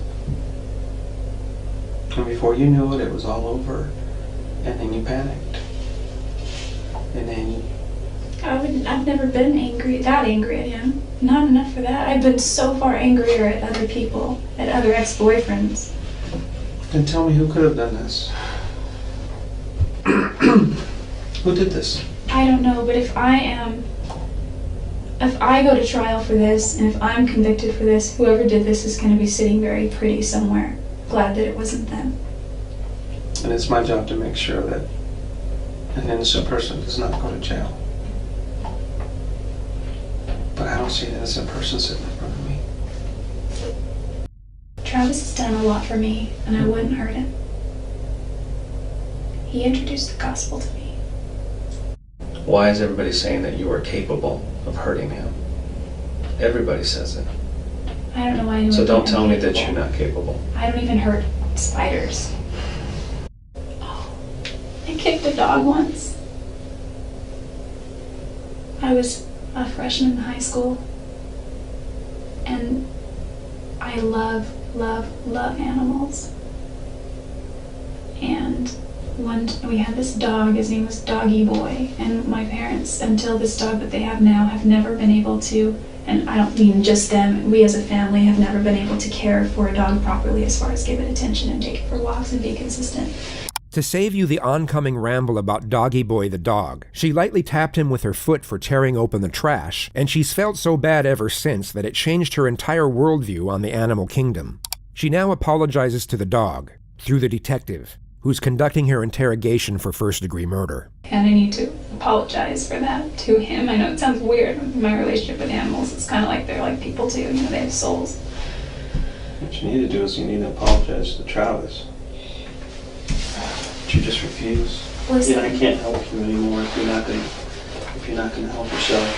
And before you knew it, it was all over. And then you panicked. And then I've never been that angry at him. Not enough for that. I've been so far angrier at other people, at other ex-boyfriends. Then tell me who could have done this? Who did this? I don't know, but if I go to trial for this, and if I'm convicted for this, whoever did this is going to be sitting very pretty somewhere. Glad that it wasn't them. And it's my job to make sure that an innocent person does not go to jail. But I don't see an innocent person sitting in front of me. Travis has done a lot for me, and I wouldn't hurt him. He introduced the gospel to me. Why is everybody saying that you are capable of hurting him? Everybody says it. I don't know why anyone. So don't thinks tell I'm me that capable. you're not capable. I don't even hurt spiders. Oh, I kicked a dog once. I was a freshman in high school, and I love animals. And we had this dog, his name was Doggy Boy, and my parents, until this dog that they have now, have never been able to, and I don't mean just them, we as a family have never been able to care for a dog properly as far as give it attention and take it for walks and be consistent. To save you the oncoming ramble about Doggy Boy the dog, she lightly tapped him with her foot for tearing open the trash, and she's felt so bad ever since that it changed her entire worldview on the animal kingdom. She now apologizes to the dog, through the detective, who's conducting her interrogation for first-degree murder. And I need to apologize for that to him. I know it sounds weird, my relationship with animals, it's kind of like they're like people too, they have souls. What you need to do is you need to apologize to Travis. But you just refuse. Listen. I can't help you anymore if you're not gonna help yourself.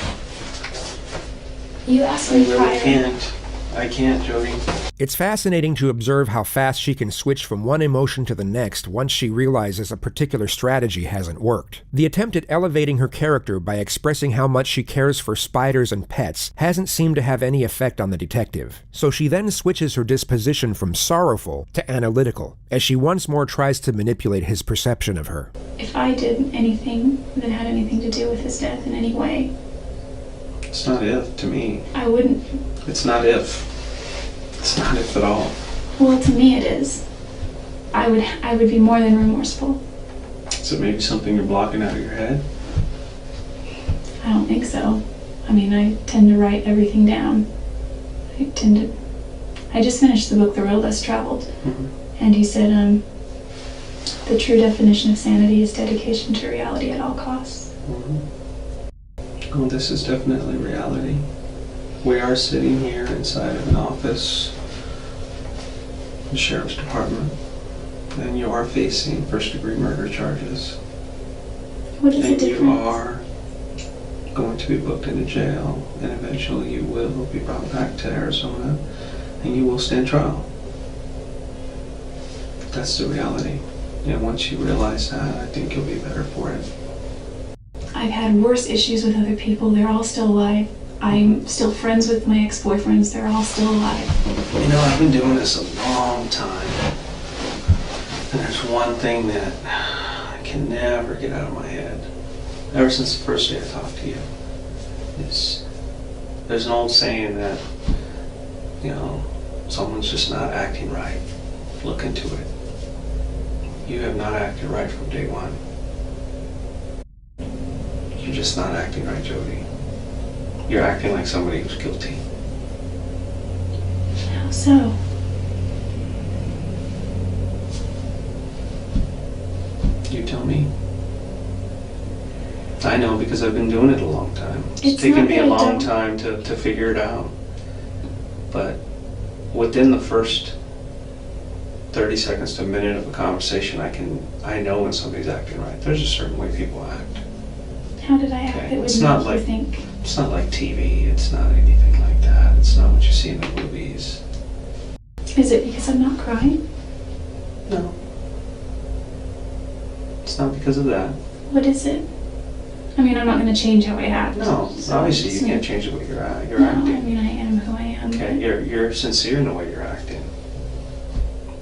You asked I me really prior. can't. I can't, Jodi. It's fascinating to observe how fast she can switch from one emotion to the next once she realizes a particular strategy hasn't worked. The attempt at elevating her character by expressing how much she cares for spiders and pets hasn't seemed to have any effect on the detective, so she then switches her disposition from sorrowful to analytical, as she once more tries to manipulate his perception of her. If I did anything that had anything to do with his death in any way, It's not if to me. I wouldn't. It's not if. It's not if at all. Well, to me it is. I would be more than remorseful. Is it maybe something you're blocking out of your head? I don't think so. I mean, I tend to write everything down. I just finished the book, The Road Less Traveled, and he said, the true definition of sanity is dedication to reality at all costs. Well, this is definitely reality. We are sitting here inside of an office, the sheriff's department, then you are facing first-degree murder charges. What is the And you difference? are going to be booked into jail, and eventually you will be brought back to Arizona, and you will stand trial. That's the reality. And once you realize that, I think you'll be better for it. I've had worse issues with other people. They're all still alive. I'm still friends with my ex-boyfriends. They're all still alive. You know, I've been doing this a long time, and there's one thing that I can never get out of my head, ever since the first day I talked to you, is there's an old saying that, you know, someone's just not acting right. Look into it. You have not acted right from day one. You're just not acting right, Jodi. You're acting like somebody who's guilty. How so? You tell me. I know because I've been doing it a long time. It's taken not me a that I long don't- time to figure it out. But within the first 30 seconds to a minute of a conversation, I know when somebody's acting right. There's a certain way people act. How did I act Okay, that would it's not make you like- think? It's not like TV. It's not anything like that. It's not what you see in the movies. Is it because I'm not crying? No. It's not because of that. What is it? I mean, I'm not going to change how I act. No, so obviously it's you can't not- change the way you're No, acting. I mean, I am who I am. Okay, you're sincere in the way you're acting,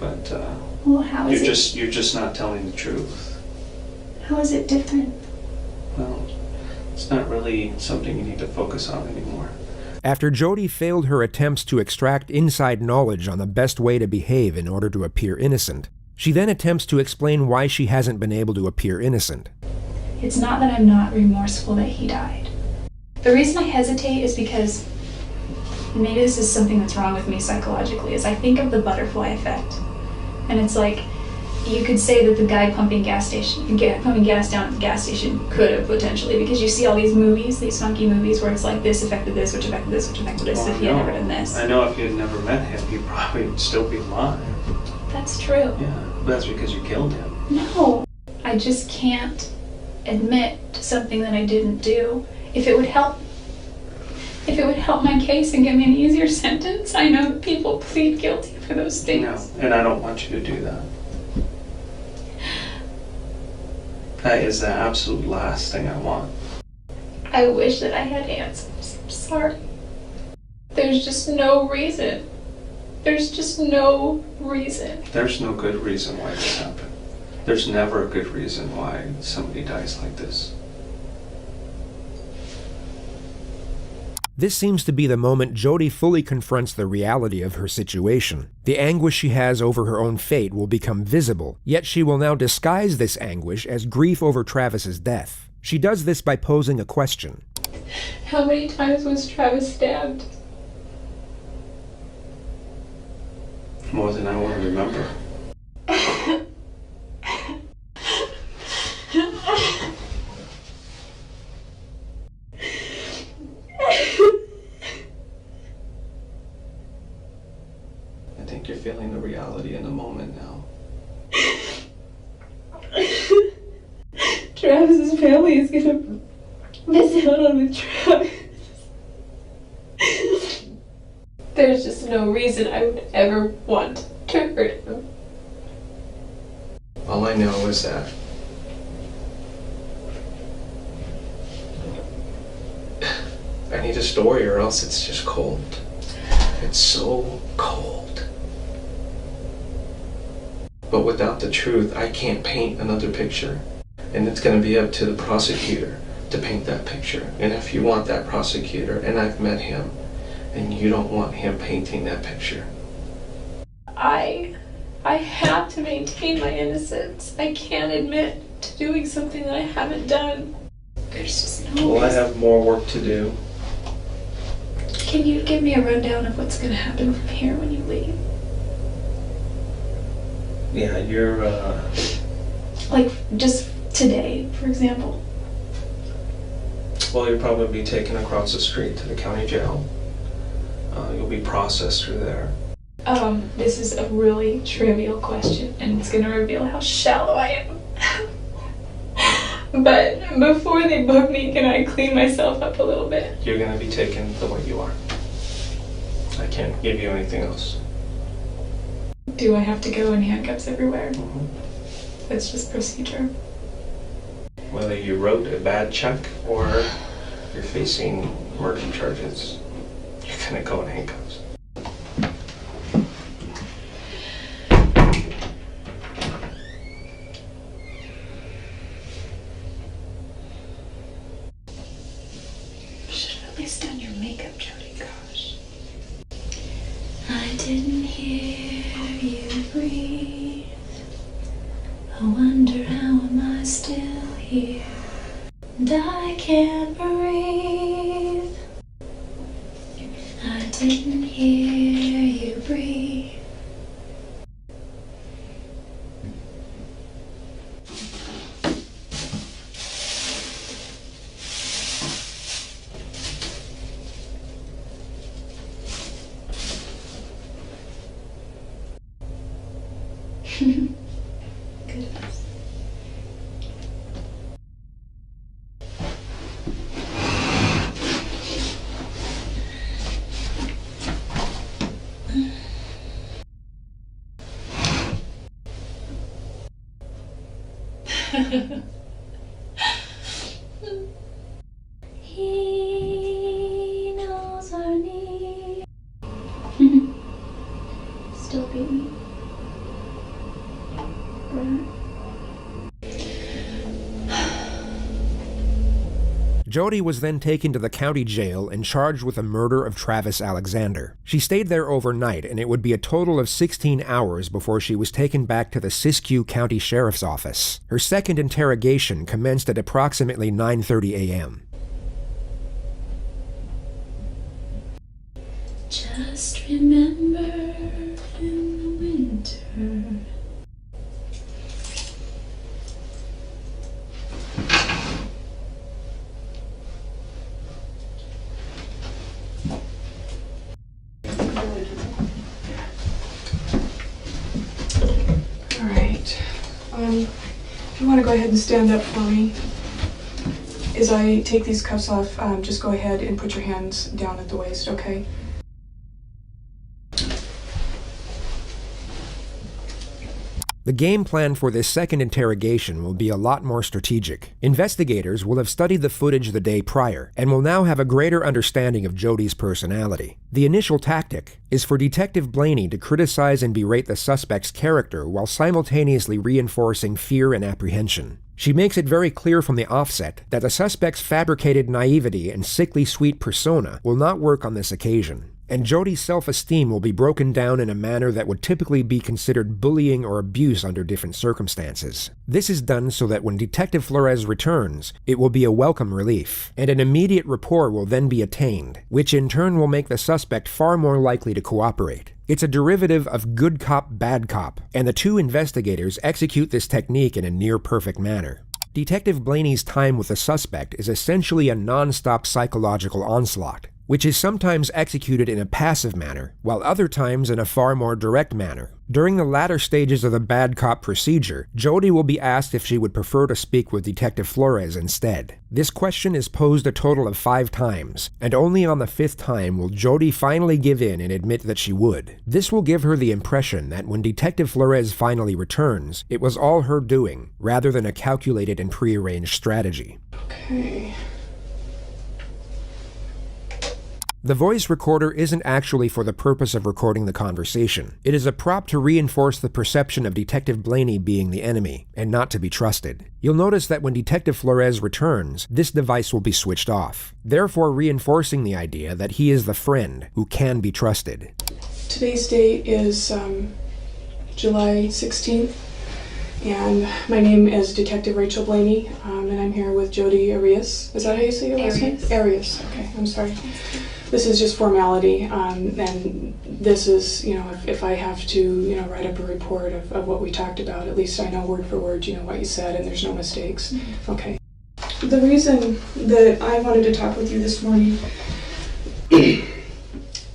but Well, how is you're just not telling the truth. How is it different? Well, it's not really something you need to focus on anymore. After Jodi failed her attempts to extract inside knowledge on the best way to behave in order to appear innocent, she then attempts to explain why she hasn't been able to appear innocent. It's not that I'm not remorseful that he died. The reason I hesitate is because maybe this is something that's wrong with me psychologically, is I think of the butterfly effect. And it's like, you could say that the guy pumping gas down at the gas station could have potentially, because you see all these movies, these funky movies where it's like this affected this, which affected this, which affected this, Well, if he had never done this. I know if you had never met him, you'd probably still be alive. That's true. Yeah, but that's because you killed him. No, I just can't admit to something that I didn't do. If it would help my case and give me an easier sentence, I know that people plead guilty for those things. No, and I don't want you to do that. That is the absolute last thing I want. I wish that I had answers. I'm sorry. There's just no reason. There's just no reason. There's no good reason why this happened. There's never a good reason why somebody dies like this. This seems to be the moment Jodi fully confronts the reality of her situation. The anguish she has over her own fate will become visible, yet she will now disguise this anguish as grief over Travis's death. She does this by posing a question. How many times was Travis stabbed? More than I want to remember. I think you're feeling the reality in the moment now. Travis's family is gonna miss out on with Travis. There's just no reason I would ever want to hurt him. All I know is that I need a story or else it's just cold. It's so cold. But without the truth, I can't paint another picture. And it's going to be up to the prosecutor to paint that picture. And if you want that prosecutor, and I've met him, and you don't want him painting that picture. I have to maintain my innocence. I can't admit to doing something that I haven't done. There's just no Well, I reason. have more work to do. Can you give me a rundown of what's going to happen from here when you leave? Yeah, you're, Like, just today, for example. well, you'll probably be taken across the street to the county jail. You'll be processed through there. This is a really trivial question, and it's gonna reveal how shallow I am. But before they book me, can I clean myself up a little bit? You're gonna be taken the way you are. I can't give you anything else. Do I have to go in handcuffs everywhere? Mhm. That's just procedure. Whether you wrote a bad check or you're facing murder charges, you're gonna go in handcuffs. Should have at least done your makeup, Jodi. Gosh. I didn't hear you breathe. I wonder how am I still here? And I can't breathe. I didn't hear you breathe. Goodness. He knows our need. Still beat me. Jodi was then taken to the county jail and charged with the murder of Travis Alexander. She stayed there overnight, and it would be a total of 16 hours before she was taken back to the Siskiyou County Sheriff's Office. Her second interrogation commenced at approximately 9:30 a.m. Just remember in the winter. Alright. If you want to go ahead and stand up for me. As I take these cuffs off, just go ahead and put your hands down at the waist, okay? The game plan for this second interrogation will be a lot more strategic. Investigators will have studied the footage the day prior and will now have a greater understanding of Jodi's personality. The initial tactic is for Detective Blaney to criticize and berate the suspect's character while simultaneously reinforcing fear and apprehension. She makes it very clear from the offset that the suspect's fabricated naivety and sickly sweet persona will not work on this occasion, and Jodi's self-esteem will be broken down in a manner that would typically be considered bullying or abuse under different circumstances. This is done so that when Detective Flores returns, it will be a welcome relief, and an immediate rapport will then be attained, which in turn will make the suspect far more likely to cooperate. It's a derivative of good cop, bad cop, and the two investigators execute this technique in a near-perfect manner. Detective Blaney's time with the suspect is essentially a non-stop psychological onslaught, which is sometimes executed in a passive manner, while other times in a far more direct manner. During the latter stages of the bad cop procedure, Jodi will be asked if she would prefer to speak with Detective Flores instead. This question is posed a total of 5 times, and only on the 5th time will Jodi finally give in and admit that she would. This will give her the impression that when Detective Flores finally returns, it was all her doing, rather than a calculated and prearranged strategy. Okay. The voice recorder isn't actually for the purpose of recording the conversation. It is a prop to reinforce the perception of Detective Blaney being the enemy, and not to be trusted. You'll notice that when Detective Flores returns, this device will be switched off, therefore reinforcing the idea that he is the friend who can be trusted. Today's date is July 16th, and my name is Detective Rachel Blaney, and I'm here with Jodi Arias. Is that how you say your last name? Arias. Okay, I'm sorry. This is just formality, and this is, if I have to, write up a report of what we talked about, at least I know word for word, what you said, and there's no mistakes. Mm-hmm. Okay. The reason that I wanted to talk with you this morning,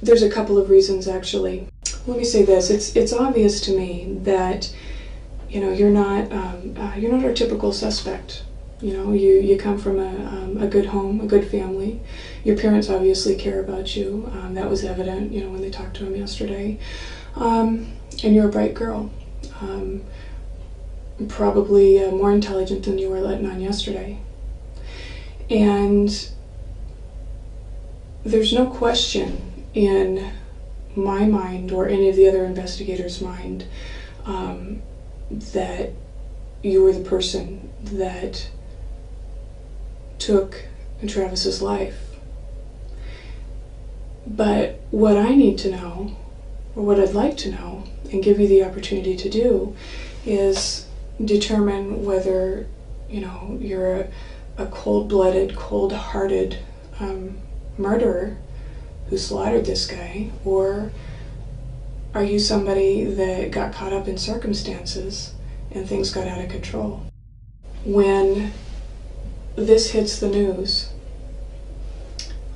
there's a couple of reasons actually. let me say this. It's obvious to me that, you're not our typical suspect. You come from a good home, a good family. Your parents obviously care about you. That was evident, when they talked to him yesterday. And you're a bright girl. Probably more intelligent than you were letting on yesterday. And there's no question in my mind or any of the other investigators' mind that you were the person that took Travis's life. But what I need to know, or what I'd like to know, and give you the opportunity to do, is determine whether, you're a cold-blooded, cold-hearted murderer who slaughtered this guy, or are you somebody that got caught up in circumstances and things got out of control? When this hits the news,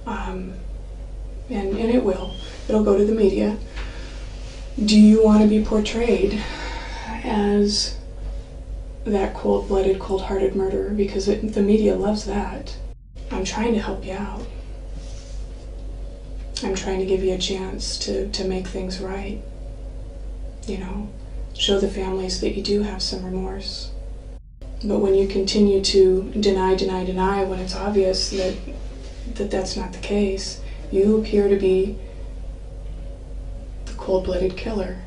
and it'll go to the media, do you want to be portrayed as that cold-blooded, cold-hearted murderer? Because the media loves that. I'm trying to help you out. I'm trying to give you a chance to make things right. Show the families that you do have some remorse. But when you continue to deny when it's obvious that that's not the case, you appear to be the cold-blooded killer.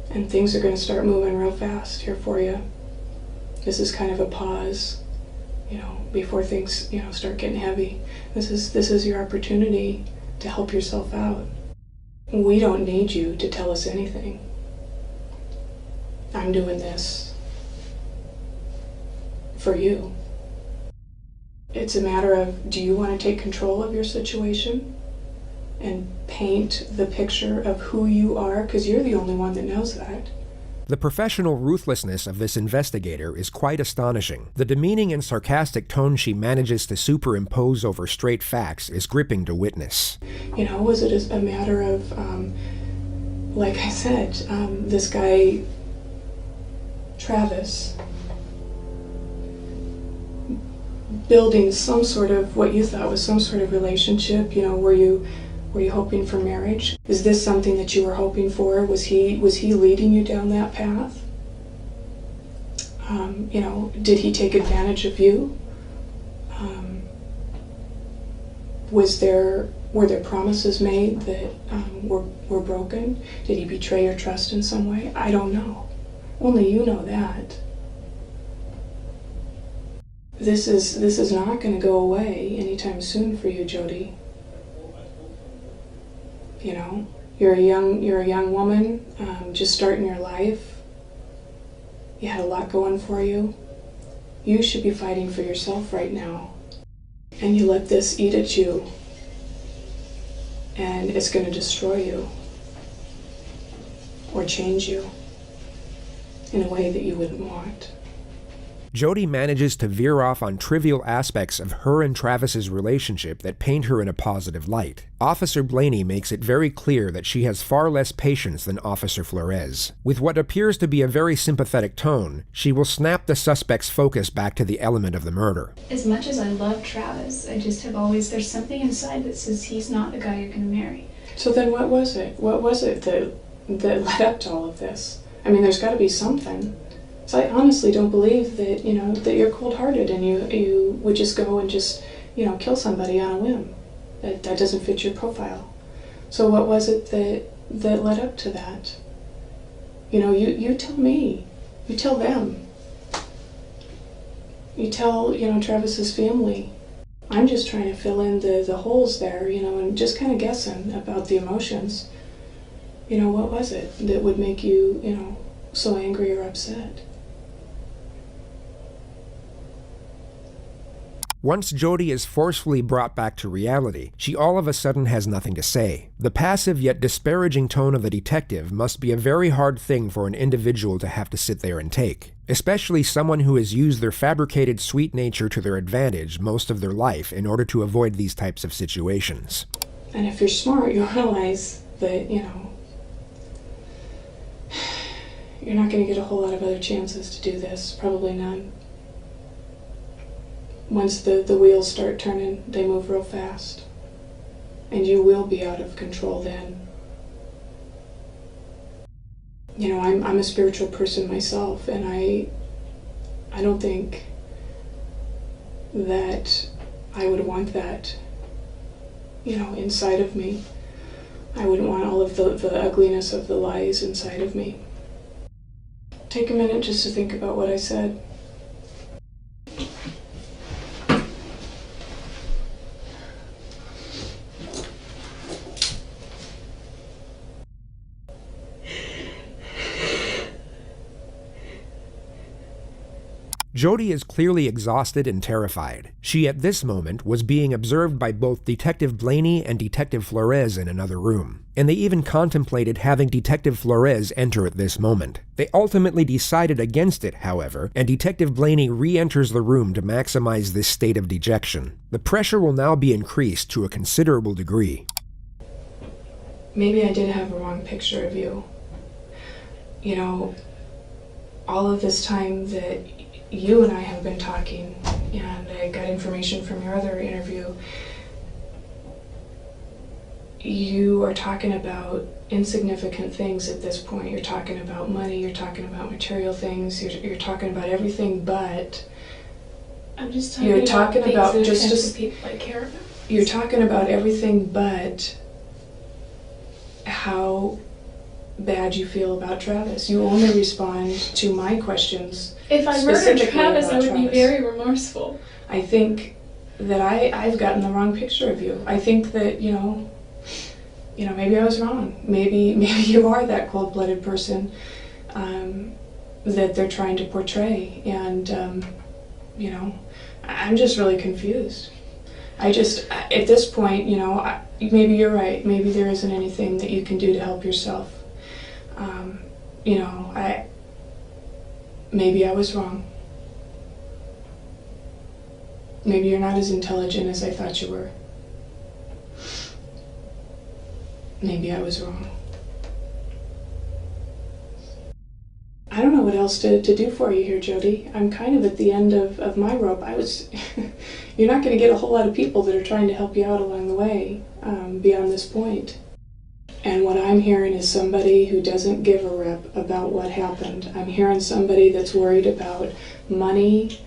And things are going to start moving real fast here for you. This is kind of a pause, before things, start getting heavy. This is your opportunity to help yourself out. We don't need you to tell us anything. I'm doing this for you. It's a matter of, do you want to take control of your situation and paint the picture of who you are? Because you're the only one that knows that. The professional ruthlessness of this investigator is quite astonishing. The demeaning and sarcastic tone she manages to superimpose over straight facts is gripping to witness. Was it a matter of, like I said, this guy, Travis, building some sort of, what you thought was some sort of relationship? Were you hoping for marriage? Is this something that you were hoping for? Was he leading you down that path? Did he take advantage of you? Were there promises made that were broken? Did he betray your trust in some way? I don't know. Only you know that. This is not going to go away anytime soon for you, Jodi. You're a young woman, just starting your life. You had a lot going for you. You should be fighting for yourself right now. And you let this eat at you, and it's going to destroy you or change you in a way that you wouldn't want. Jodi manages to veer off on trivial aspects of her and Travis's relationship that paint her in a positive light. Officer Blaney makes it very clear that she has far less patience than Officer Flores. With what appears to be a very sympathetic tone, she will snap the suspect's focus back to the element of the murder. As much as I love Travis, I just have always, there's something inside that says he's not the guy you're going to marry. So then what was it? What was it that led up to all of this? I mean, there's got to be something. So I honestly don't believe that, that you're cold-hearted and you would just go and just, kill somebody on a whim. That doesn't fit your profile. So what was it that led up to that? You tell me. You tell them. You tell, Travis's family. I'm just trying to fill in the holes there, and just kind of guessing about the emotions. What was it that would make you, so angry or upset? Once Jodi is forcefully brought back to reality, she all of a sudden has nothing to say. The passive yet disparaging tone of the detective must be a very hard thing for an individual to have to sit there and take, especially someone who has used their fabricated sweet nature to their advantage most of their life in order to avoid these types of situations. And if you're smart, you'll realize that, you know, you're not going to get a whole lot of other chances to do this, probably none. Once the wheels start turning, they move real fast. And you will be out of control then. You know, I'm a spiritual person myself, and I don't think that I would want that, you know, inside of me. I wouldn't want all of the ugliness of the lies inside of me. Take a minute just to think about what I said. Jodi is clearly exhausted and terrified. She, at this moment, was being observed by both Detective Blaney and Detective Flores in another room, and they even contemplated having Detective Flores enter at this moment. They ultimately decided against it, however, and Detective Blaney re-enters the room to maximize this state of dejection. The pressure will now be increased to a considerable degree. Maybe I did have a wrong picture of you. You know, all of this time that you and I have been talking, and I got information from your other interview, you are talking about insignificant things at this point. You're talking about money, you're talking about material things, you're talking about everything but... I'm just talking about things that affect the people I care about. You're talking about everything but how bad you feel about Travis. You only respond to my questions. If I murdered Travis, I would be very remorseful. I think that I've gotten the wrong picture of you. I think that, you know, maybe I was wrong. Maybe you are that cold-blooded person that they're trying to portray. And, you know, I'm just really confused. At this point, you know, maybe you're right. Maybe there isn't anything that you can do to help yourself. You know, maybe I was wrong. Maybe you're not as intelligent as I thought you were. Maybe I was wrong. I don't know what else to do for you here, Jodi. I'm kind of at the end of my rope. You're not going to get a whole lot of people that are trying to help you out along the way beyond this point. And what I'm hearing is somebody who doesn't give a rip about what happened. I'm hearing somebody that's worried about money,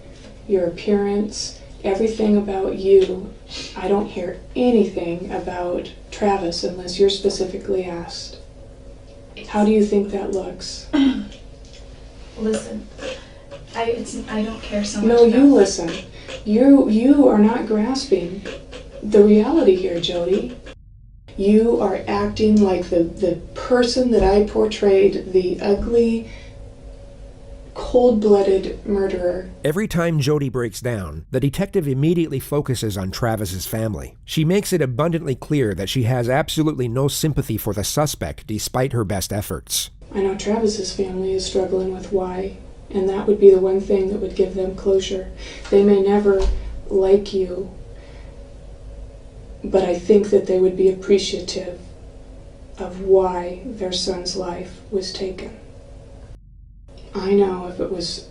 your appearance, everything about you. I don't hear anything about Travis unless you're specifically asked. How do you think that looks? Listen, I don't care so much. No, you listen. You are not grasping the reality here, Jodi. You are acting like the person that I portrayed, the ugly, cold-blooded murderer. Every time Jodi breaks down, the detective immediately focuses on Travis's family. She makes it abundantly clear that she has absolutely no sympathy for the suspect despite her best efforts. I know Travis's family is struggling with why, and that would be the one thing that would give them closure. They may never like you, but I think that they would be appreciative of why their son's life was taken. I know if it was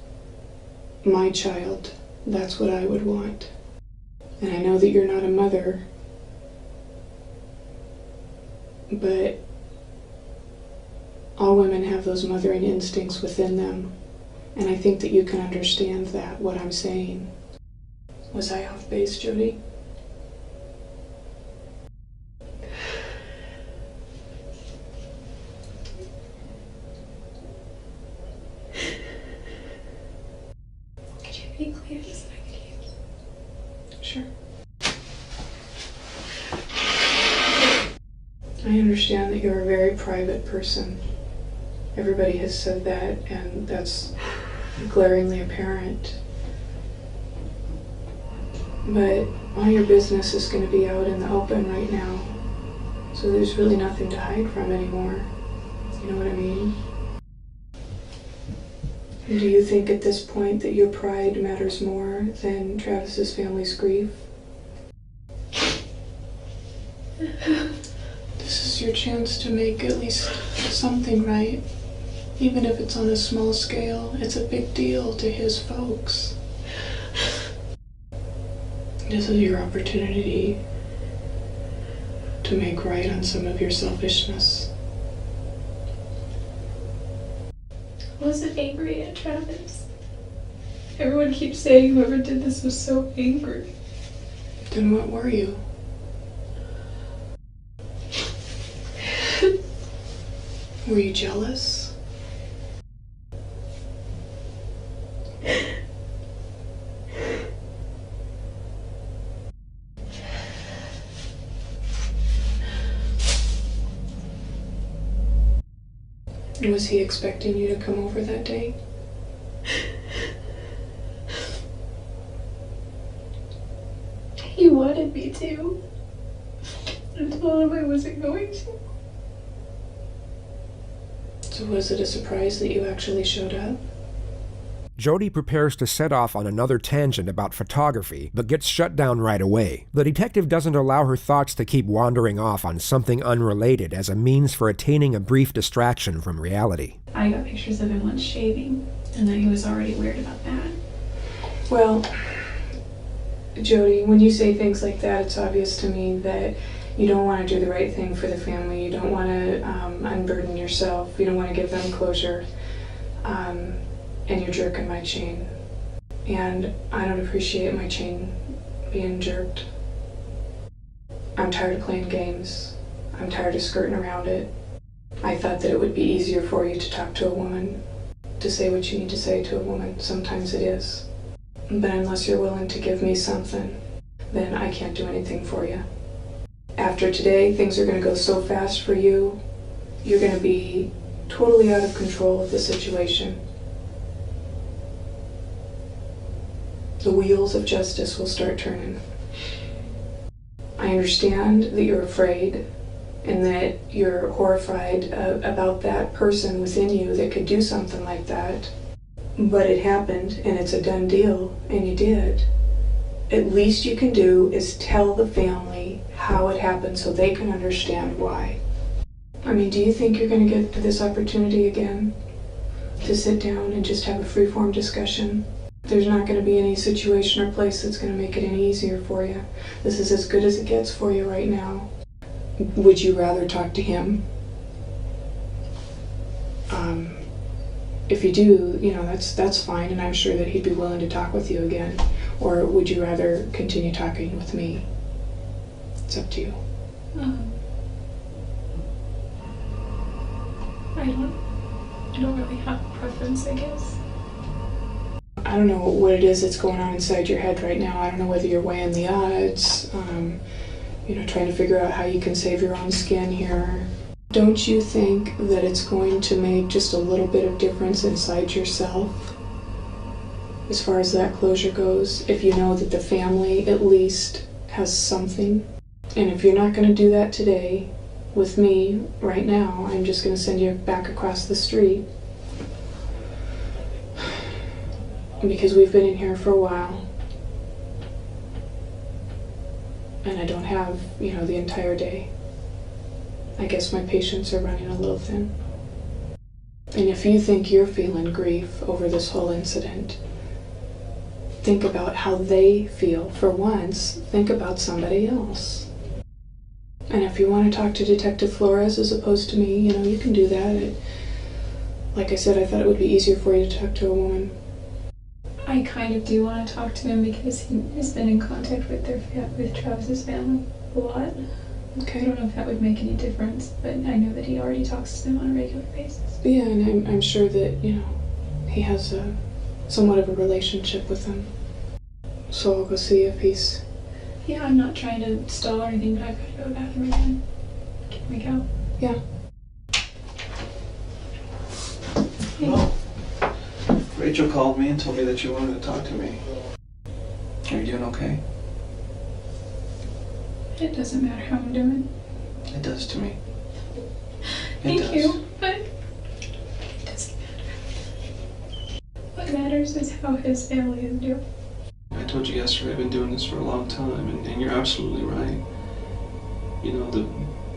my child, that's what I would want. And I know that you're not a mother, but all women have those mothering instincts within them. And I think that you can understand that, what I'm saying. Was I off base, Jodi? Be clear so I can hear you. Sure. I understand that you're a very private person. Everybody has said that, and that's glaringly apparent. But all your business is going to be out in the open right now, so there's really nothing to hide from anymore. You know what I mean? Do you think at this point that your pride matters more than Travis's family's grief? This is your chance to make at least something right. Even if it's on a small scale, it's a big deal to his folks. This is your opportunity to make right on some of your selfishness. I wasn't angry at Travis. Everyone keeps saying whoever did this was so angry. Then what were you? Were you jealous? Was he expecting you to come over that day? He wanted me to. I told him I wasn't going to. So was it a surprise that you actually showed up? Jodi prepares to set off on another tangent about photography, but gets shut down right away. The detective doesn't allow her thoughts to keep wandering off on something unrelated as a means for attaining a brief distraction from reality. I got pictures of him once shaving, and then he was already weird about that. Well, Jodi, when you say things like that, it's obvious to me that you don't want to do the right thing for the family. You don't want to unburden yourself. You don't want to give them closure. And you're jerking my chain. And I don't appreciate my chain being jerked. I'm tired of playing games. I'm tired of skirting around it. I thought that it would be easier for you to talk to a woman, to say what you need to say to a woman. Sometimes it is. But unless you're willing to give me something, then I can't do anything for you. After today, things are going to go so fast for you. You're going to be totally out of control of the situation. The wheels of justice will start turning. I understand that you're afraid and that you're horrified about that person within you that could do something like that. But it happened, and it's a done deal, and you did. At least you can do is tell the family how it happened so they can understand why. I mean, do you think you're going to get this opportunity again? To sit down and just have a free-form discussion? There's not going to be any situation or place that's going to make it any easier for you. This is as good as it gets for you right now. Would you rather talk to him? If you do, that's fine, and I'm sure that he'd be willing to talk with you again. Or would you rather continue talking with me? It's up to you. I don't really have a preference, I guess. I don't know what it is that's going on inside your head right now. I don't know whether you're weighing the odds, trying to figure out how you can save your own skin here. Don't you think that it's going to make just a little bit of difference inside yourself as far as that closure goes, if you know that the family at least has something? And if you're not going to do that today with me right now, I'm just going to send you back across the street. Because we've been in here for a while. And I don't have, the entire day. I guess my patience are running a little thin. And if you think you're feeling grief over this whole incident, think about how they feel. For once, think about somebody else. And if you want to talk to Detective Flores as opposed to me, you can do that. Like I said, I thought it would be easier for you to talk to a woman. I kind of do want to talk to him because he has been in contact with Travis's family a lot. Okay. I don't know if that would make any difference, but I know that he already talks to them on a regular basis. Yeah, and I'm sure that, he has somewhat of a relationship with them. So I'll go see if he's... Yeah, I'm not trying to stall or anything, but I've got to go to the bathroom again. Can we go? Yeah. Hey. Well, Rachel called me and told me that you wanted to talk to me. Are you doing okay? It doesn't matter how I'm doing. It does to me. Thank you, but it doesn't matter. What matters is how his family is doing. I told you yesterday I've been doing this for a long time, and you're absolutely right.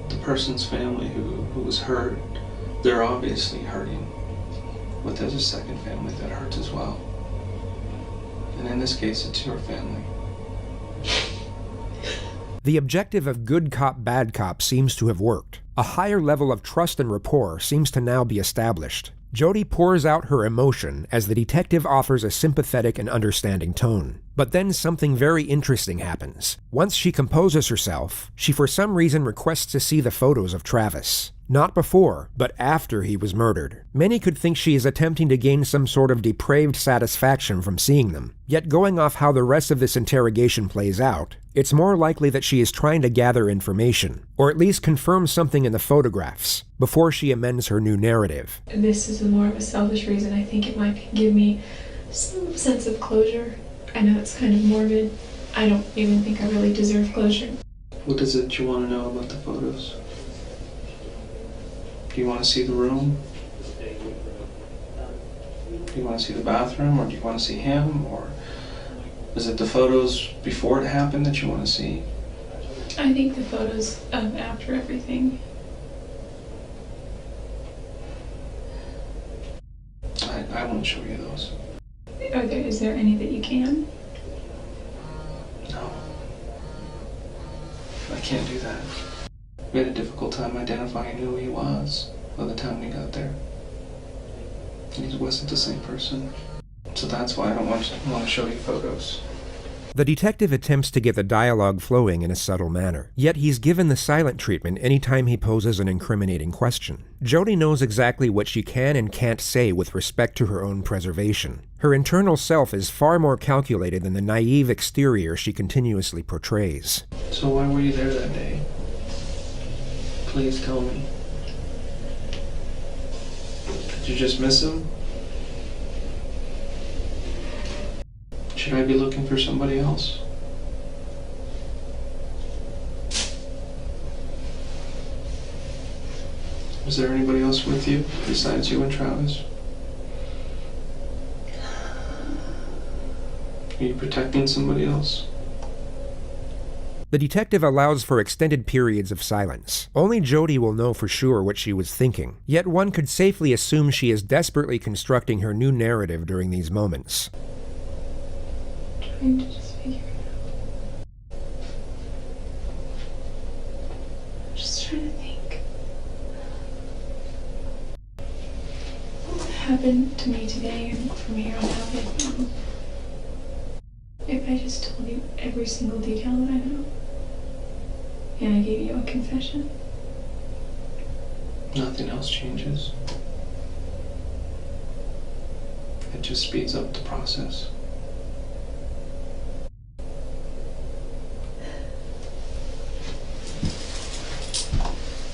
the person's family who was hurt, they're obviously hurting. But there's a second family that hurts as well. And in this case, it's your family. The objective of good cop, bad cop seems to have worked. A higher level of trust and rapport seems to now be established. Jodi pours out her emotion as the detective offers a sympathetic and understanding tone. But then something very interesting happens. Once she composes herself, she for some reason requests to see the photos of Travis. Not before, but after he was murdered. Many could think she is attempting to gain some sort of depraved satisfaction from seeing them. Yet going off how the rest of this interrogation plays out, it's more likely that she is trying to gather information, or at least confirm something in the photographs, before she amends her new narrative. This is more of a selfish reason. I think it might give me some sense of closure. I know it's kind of morbid. I don't even think I really deserve closure. What is it you want to know about the photos? Do you want to see the room? Do you want to see the bathroom, or do you want to see him, or is it the photos before it happened that you want to see? I think the photos of after everything. I won't show you those. Is there any that you can? No. I can't do that. We had a difficult time identifying who he was by the time we got there. And he wasn't the same person. So that's why I don't want to show you photos. The detective attempts to get the dialogue flowing in a subtle manner, yet he's given the silent treatment anytime he poses an incriminating question. Jodi knows exactly what she can and can't say with respect to her own preservation. Her internal self is far more calculated than the naive exterior she continuously portrays. So why were you there that day? Please tell me. Did you just miss him? Should I be looking for somebody else? Was there anybody else with you besides you and Travis? Are you protecting somebody else? The detective allows for extended periods of silence. Only Jodi will know for sure what she was thinking, yet one could safely assume she is desperately constructing her new narrative during these moments. Trying to just figure it out. Just trying to think. What happened to me today and from here on out if I just told you every single detail that I know? And I gave you a confession? Nothing else changes. It just speeds up the process.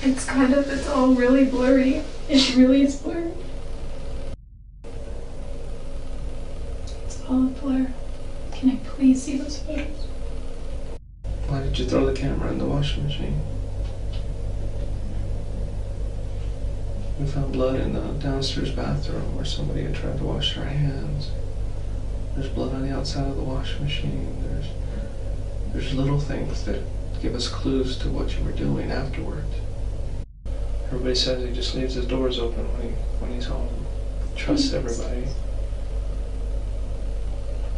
It's all really blurry. It really is blurry. It's all a blur. Can I please see those photos? Why did you throw the camera in the washing machine? We found blood in the downstairs bathroom where somebody had tried to wash their hands. There's blood on the outside of the washing machine. There's little things that give us clues to what you were doing afterward. Everybody says he just leaves his doors open when he's home. Trusts everybody.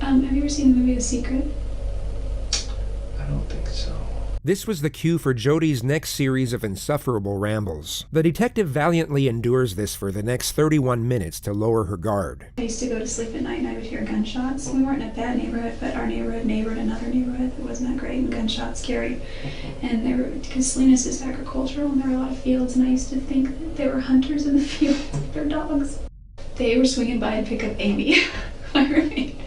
Have you ever seen the movie The Secret? I don't think so. This was the cue for Jodi's next series of insufferable rambles. The detective valiantly endures this for the next 31 minutes to lower her guard. I used to go to sleep at night and I would hear gunshots. We weren't in a bad neighborhood, but our neighborhood neighbored another neighborhood that wasn't that great, and gunshots scary. And because Salinas is agricultural and there were a lot of fields, and I used to think that there were hunters in the fields with their dogs. They were swinging by and pick up Amy, my roommate.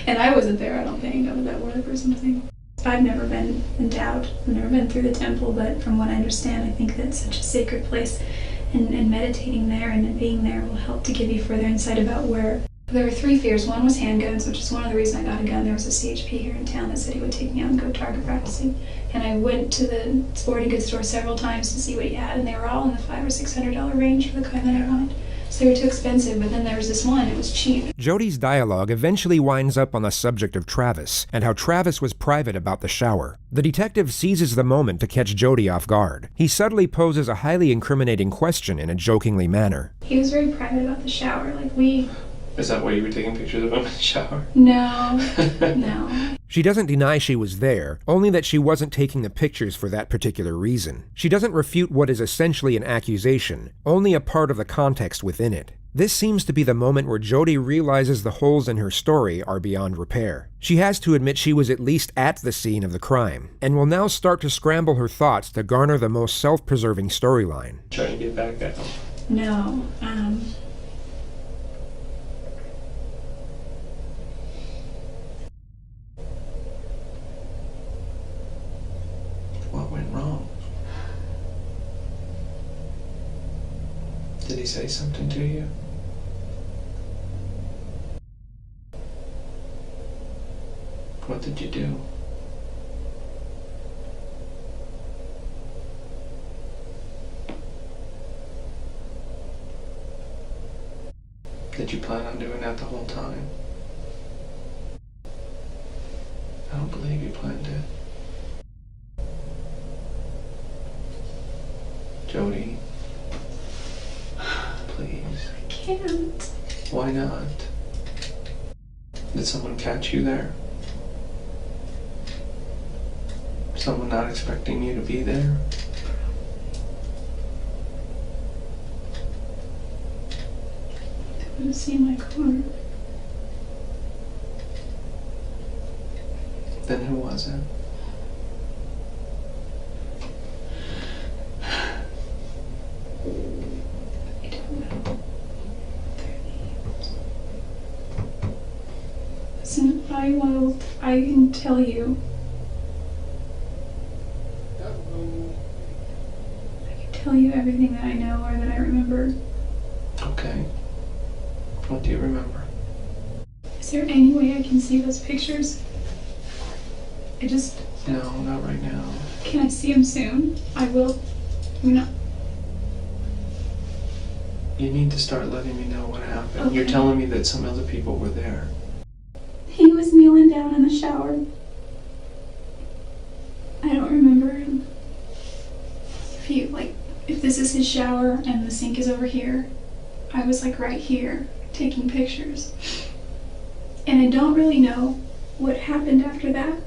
And I wasn't there, I don't think. I was at work or something. I've never been endowed. I've never been through the temple, but from what I understand, I think that's such a sacred place. And meditating there and being there will help to give you further insight about where. There were 3 fears. One was handguns, which is one of the reasons I got a gun. There was a CHP here in town that said he would take me out and go target practicing. And I went to the sporting goods store several times to see what he had, and they were all in the $500 or $600 range for the kind that I wanted. So they were too expensive, but then there was this one, it was cheap. Jodi's dialogue eventually winds up on the subject of Travis and how Travis was private about the shower. The detective seizes the moment to catch Jodi off guard. He subtly poses a highly incriminating question in a jokingly manner. He was very private about the shower, Is that why you were taking pictures of him in the shower? No, no. She doesn't deny she was there, only that she wasn't taking the pictures for that particular reason. She doesn't refute what is essentially an accusation, only a part of the context within it. This seems to be the moment where Jodi realizes the holes in her story are beyond repair. She has to admit she was at least at the scene of the crime, and will now start to scramble her thoughts to garner the most self-preserving storyline. Trying to get back at him. No, What went wrong? Did he say something to you? What did you do? Did you plan on doing that the whole time? I don't believe you planned it. Jodi, please. I can't. Why not? Did someone catch you there? Someone not expecting you to be there? They would have seen my car. Then who was it? I don't know. Listen, I can tell you. I can tell you everything that I know or that I remember. Okay. What do you remember? Is there any way I can see those pictures? No, not right now. Can I see them soon? I will. You need to start letting me know what happened. Okay. You're telling me that some other people were there. He was kneeling down in the shower. I don't remember him. If this is his shower and the sink is over here, I was right here taking pictures. And I don't really know what happened after that.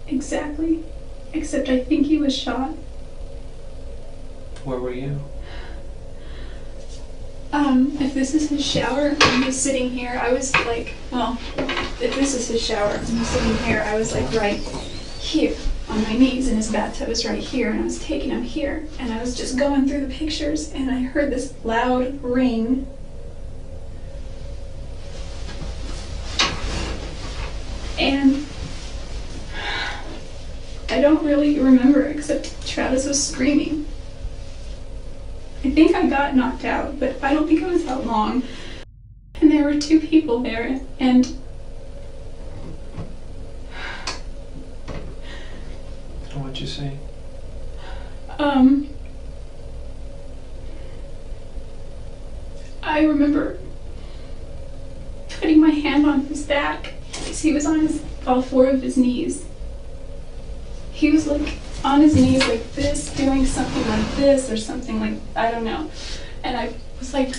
Exactly. Except I think he was shot. Where were you? If this is his shower, I'm just sitting here. I was if this is his shower, I'm sitting here. I was right here on my knees, and his bathtub is right here, and I was taking him here, and I was just going through the pictures, and I heard this loud ring. And I don't really remember except Travis was screaming. I think I got knocked out, but I don't think I was out long. And there were two people there, and What'd you say? I remember putting my hand on his back because he was on all four of his knees. He was on his knees like this, doing something like this or something I don't know. And I was like,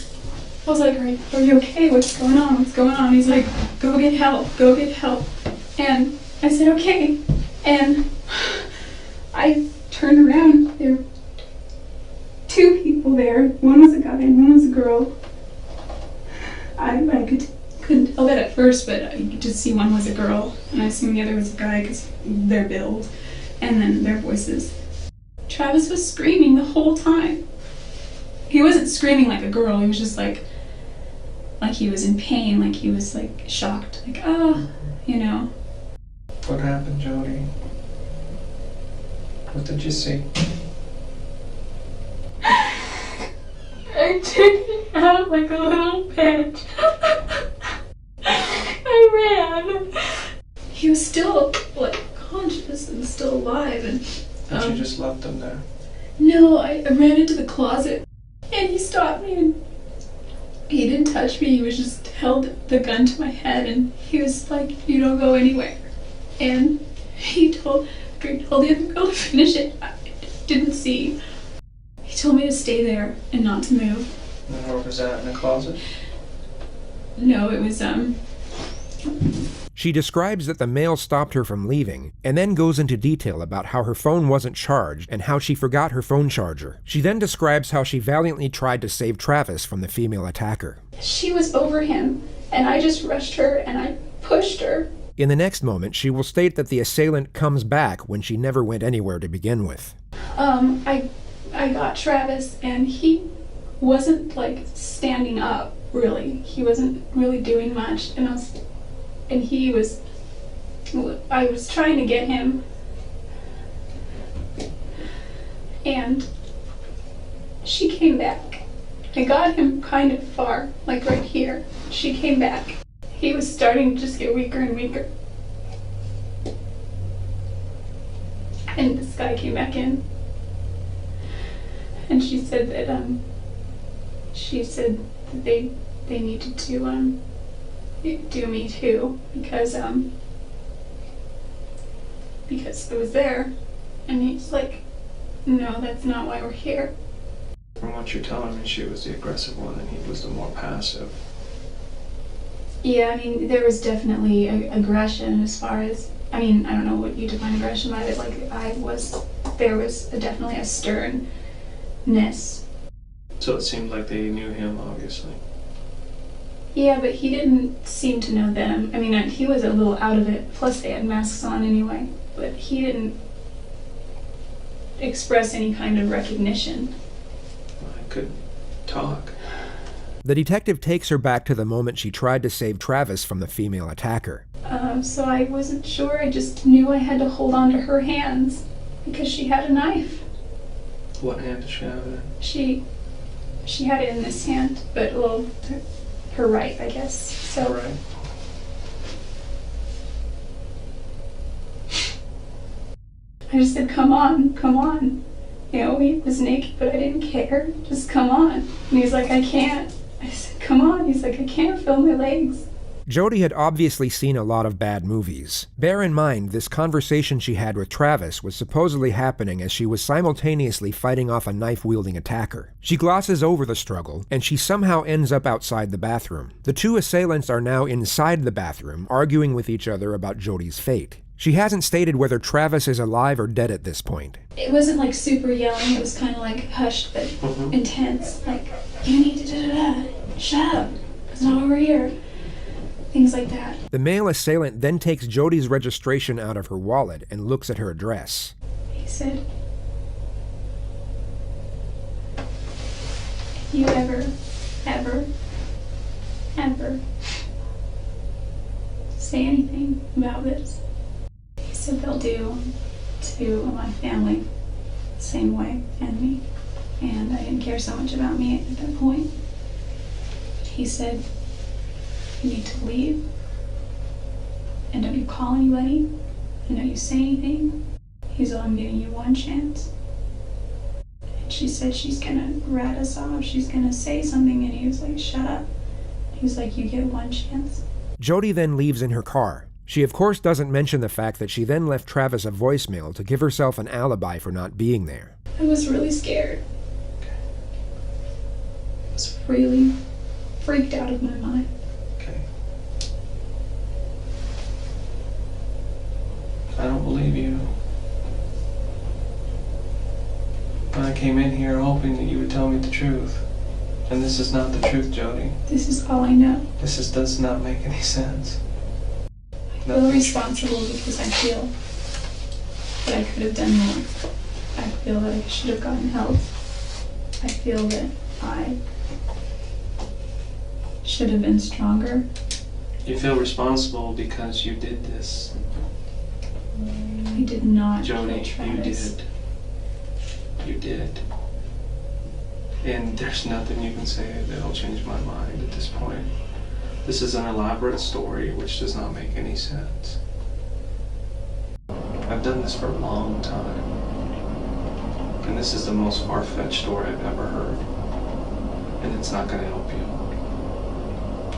are you okay? What's going on? What's going on? He's like, go get help, go get help. And I said, okay. And I turned around, there were two people there. One was a guy and one was a girl. I couldn't tell that at first, but I could just see one was a girl, and I assumed the other was a guy because their build, and then their voices. Travis was screaming the whole time. He wasn't screaming like a girl, he was just like he was in pain, like he was shocked, you know. What happened, Jodi? What did you see? I took it out like a little bitch. I ran. He was still conscious and still alive, and But you just left them there. no, I ran into the closet and he stopped me and He didn't touch me, he was just held the gun to my head and he was like, you don't go anywhere. And he told the other girl to finish it. I didn't see. He told me to stay there and not to move. And where was that, in the closet? No, it was, She describes that the male stopped her from leaving, and then goes into detail about how her phone wasn't charged and how she forgot her phone charger. She then describes how she valiantly tried to save Travis from the female attacker. She was over him, and I just rushed her and I pushed her. In the next moment, she will state that the assailant comes back when she never went anywhere to begin with. I got Travis, and he wasn't, like, standing up, really. He wasn't really doing much, I was trying to get him, and she came back. I got him kind of far, like right here. She came back. He was starting to just get weaker and weaker. And this guy came back in. And she said that they needed to do me too because it was there. And he's like, no, that's not why we're here. From what you're telling me, she was the aggressive one and he was the more passive. Yeah, I mean, there was definitely aggression as far as, I mean, I don't know what you define aggression by, but like there was definitely a sternness. So it seemed like they knew him, obviously. Yeah, but he didn't seem to know them. I mean, he was a little out of it, plus they had masks on anyway, but he didn't express any kind of recognition. I couldn't talk. The detective takes her back to the moment she tried to save Travis from the female attacker. So I wasn't sure, I just knew I had to hold on to her hands because she had a knife. What hand did she have it in? She had it in this hand, but well, her right, I guess. So. Right. I just said, come on, come on. You know, he was naked, but I didn't care. Just come on. And he's like, I can't. I said, come on. He's like, I can't feel my legs. Jodi had obviously seen a lot of bad movies. Bear in mind, this conversation she had with Travis was supposedly happening as she was simultaneously fighting off a knife-wielding attacker. She glosses over the struggle, and she somehow ends up outside the bathroom. The two assailants are now inside the bathroom, arguing with each other about Jodi's fate. She hasn't stated whether Travis is alive or dead at this point. It wasn't like super yelling, it was kind of like hushed but intense. Like, you need to da-da-da, shut up, it's not over here. Things like that. The male assailant then takes Jodi's registration out of her wallet and looks at her address. He said, if you ever say anything about this, he said they'll do to my family the same way and me. And I didn't care so much about me at that point. He said, you need to leave, and don't you call anybody, and don't you say anything. He's all, I'm giving you one chance. And she said she's gonna rat us off, she's gonna say something, and he was like, shut up. He was like, you get one chance. Jodi then leaves in her car. She of course doesn't mention the fact that she then left Travis a voicemail to give herself an alibi for not being there. I was really scared. I was really freaked out of my mind. I don't believe you. I came in here hoping that you would tell me the truth. And this is not the truth, Jodi. This is all I know. Does not make any sense. I feel responsible because I feel that I could have done more. I feel that I should have gotten help. I feel that I should have been stronger. You feel responsible because you did this. I did not Jodi, kill you Travis. did. You did. And there's nothing you can say that'll change my mind at this point. This is an elaborate story which does not make any sense. I've done this for a long time. And this is the most far-fetched story I've ever heard. And it's not going to help you.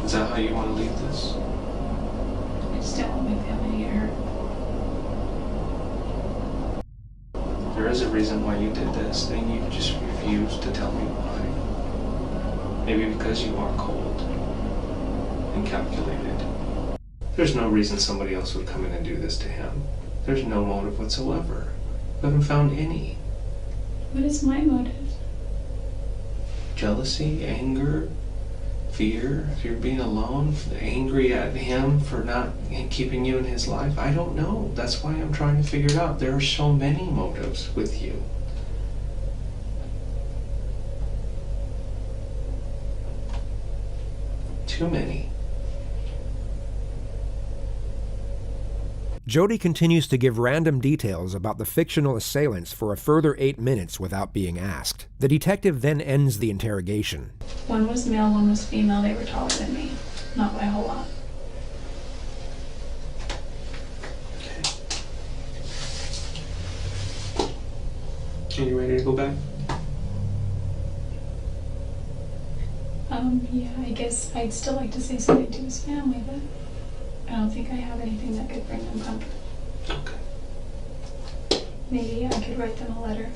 Is that how you want to leave this? I just don't want my family to get hurt. There is a reason why you did this, and you just refused to tell me why. Maybe because you are cold and calculated. There's no reason somebody else would come in and do this to him. There's no motive whatsoever. We haven't found any. What is my motive? Jealousy, anger, fear, if you're being alone, angry at him for not keeping you in his life. I don't know. That's why I'm trying to figure it out. There are so many motives with you. Too many. Jodi continues to give random details about the fictional assailants for a further 8 minutes without being asked. The detective then ends the interrogation. One was male, one was female. They were taller than me. Not by a whole lot. Are you ready to go back? Yeah, I guess I'd still like to say something to his family, but I don't think I have anything that could bring them comfort. Okay. Maybe I could write them a letter.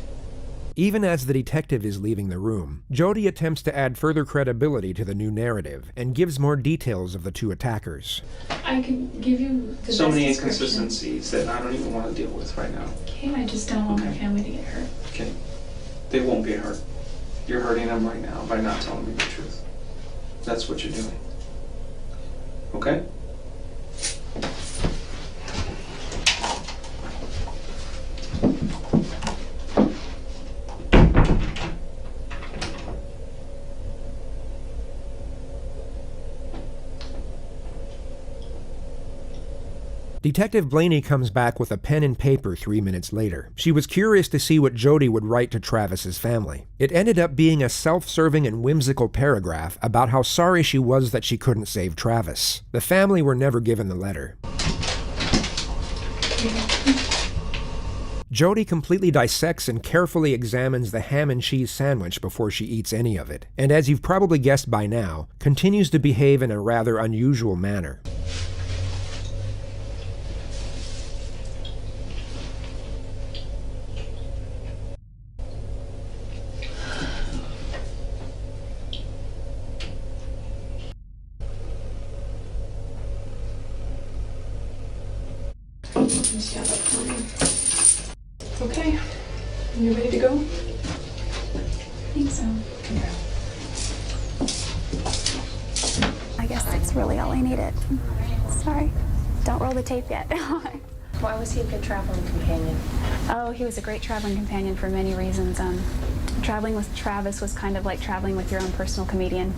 Even as the detective is leaving the room, Jodi attempts to add further credibility to the new narrative and gives more details of the two attackers. I could give you the So best many description. inconsistencies that I don't even want to deal with right now. Okay, I just don't want my family to get hurt. Okay. They won't get hurt. You're hurting them right now by not telling me the truth. That's what you're doing. Okay? Detective Blaney comes back with a pen and paper 3 minutes later. She was curious to see what Jodi would write to Travis's family. It ended up being a self-serving and whimsical paragraph about how sorry she was that she couldn't save Travis. The family were never given the letter. Jodi completely dissects and carefully examines the ham and cheese sandwich before she eats any of it, and as you've probably guessed by now, continues to behave in a rather unusual manner. Stand up for me. Okay. You ready to go? I think so. I guess that's really all I needed. Sorry. Don't roll the tape yet. Why was he a good traveling companion? Oh, he was a great traveling companion for many reasons. Traveling with Travis was kind of like traveling with your own personal comedian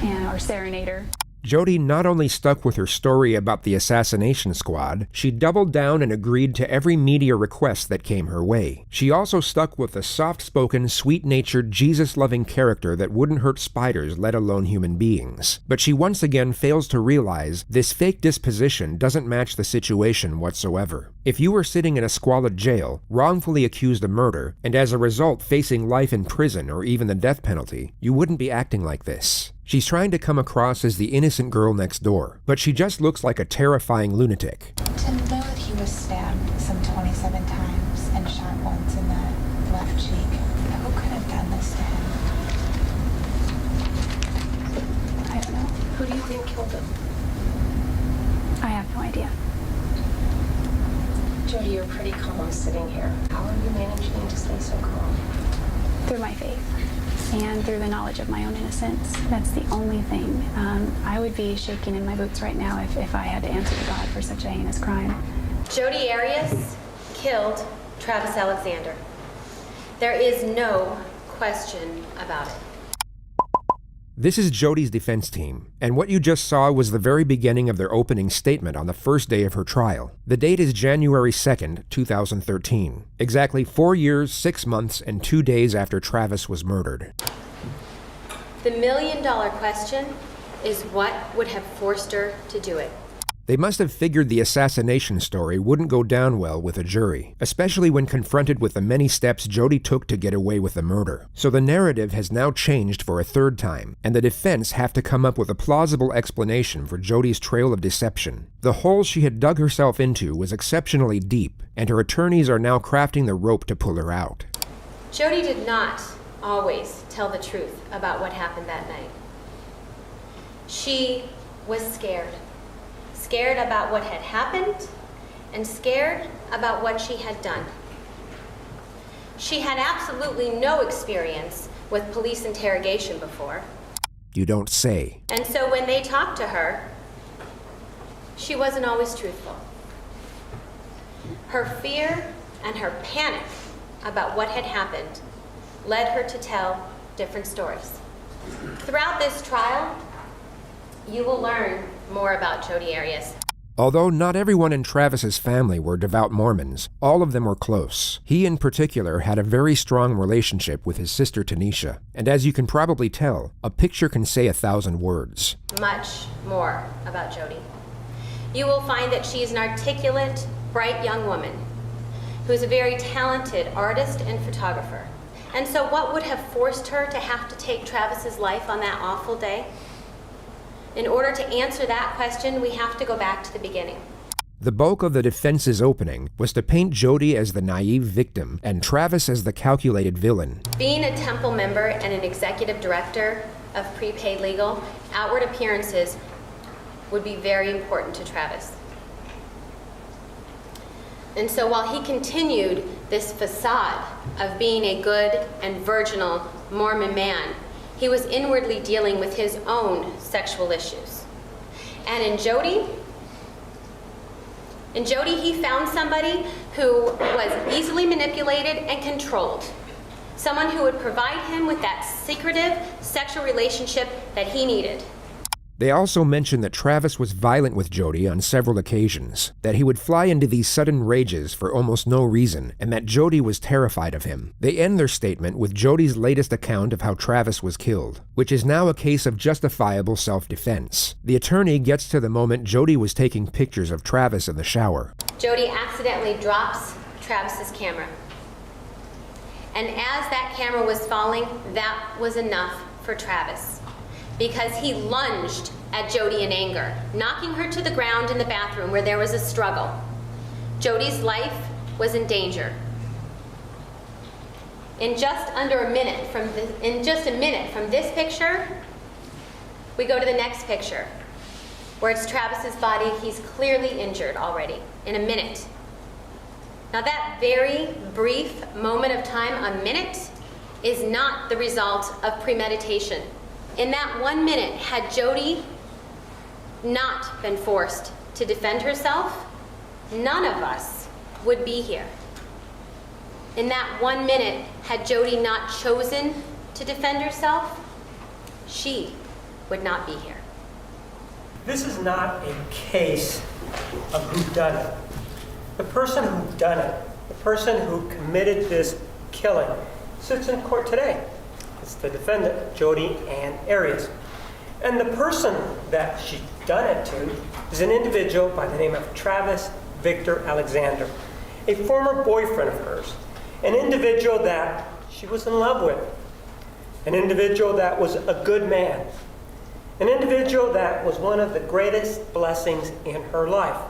or serenader. Jodi not only stuck with her story about the assassination squad, she doubled down and agreed to every media request that came her way. She also stuck with a soft-spoken, sweet-natured, Jesus-loving character that wouldn't hurt spiders, let alone human beings. But she once again fails to realize this fake disposition doesn't match the situation whatsoever. If you were sitting in a squalid jail, wrongfully accused of murder, and as a result facing life in prison or even the death penalty, you wouldn't be acting like this. She's trying to come across as the innocent girl next door, but she just looks like a terrifying lunatic. To know that he was stabbed some 27 times and shot once in the left cheek, who could have done this to him? I don't know. Who do you think killed him? I have no idea. Jodi, you're pretty calm sitting here. How are you managing to stay so calm? Through my faith and through the knowledge of my own innocence. That's the only thing. I would be shaking in my boots right now if I had to answer to God for such a heinous crime. Jodi Arias killed Travis Alexander. There is no question about it. This is Jodi's defense team, and what you just saw was the very beginning of their opening statement on the first day of her trial. The date is January 2nd, 2013, exactly 4 years, 6 months, and 2 days after Travis was murdered. The $1 million question is what would have forced her to do it. They must have figured the assassination story wouldn't go down well with a jury, especially when confronted with the many steps Jodi took to get away with the murder. So the narrative has now changed for a third time, and the defense have to come up with a plausible explanation for Jodi's trail of deception. The hole she had dug herself into was exceptionally deep, and her attorneys are now crafting the rope to pull her out. Jodi did not always tell the truth about what happened that night. She was scared. Scared about what had happened, and scared about what she had done. She had absolutely no experience with police interrogation before. You don't say. And so when they talked to her, she wasn't always truthful. Her fear and her panic about what had happened led her to tell different stories. Throughout this trial, you will learn more about Jodi Arias. Although not everyone in Travis's family were devout Mormons, all of them were close. He in particular had a very strong relationship with his sister Tanisha, and as you can probably tell, a picture can say 1,000 words. Much more about Jodi. You will find that she is an articulate, bright young woman who is a very talented artist and photographer. And so what would have forced her to have to take Travis's life on that awful day? In order to answer that question, we have to go back to the beginning. The bulk of the defense's opening was to paint Jodi as the naive victim and Travis as the calculated villain. Being a Temple member and an executive director of Prepaid Legal, outward appearances would be very important to Travis. And so while he continued this facade of being a good and virginal Mormon man, he was inwardly dealing with his own sexual issues. And in Jodi, he found somebody who was easily manipulated and controlled. Someone who would provide him with that secretive sexual relationship that he needed. They also mentioned that Travis was violent with Jodi on several occasions, that he would fly into these sudden rages for almost no reason, and that Jodi was terrified of him. They end their statement with Jodi's latest account of how Travis was killed, which is now a case of justifiable self-defense. The attorney gets to the moment Jodi was taking pictures of Travis in the shower. Jodi accidentally drops Travis's camera. And as that camera was falling, that was enough for Travis, because he lunged at Jodi in anger, knocking her to the ground in the bathroom where there was a struggle. Jodi's life was in danger. In just a minute from this picture, we go to the next picture, where it's Travis's body. He's clearly injured already, in a minute. Now that very brief moment of time, a minute, is not the result of premeditation. In that 1 minute, had Jodi not been forced to defend herself, none of us would be here. In that 1 minute, had Jodi not chosen to defend herself, she would not be here. This is not a case of whodunit. The person who done it, the person who committed this killing, sits in court today. It's the defendant, Jodi Ann Arias. And the person that she done it to is an individual by the name of Travis Victor Alexander, a former boyfriend of hers, an individual that she was in love with, an individual that was a good man, an individual that was one of the greatest blessings in her life.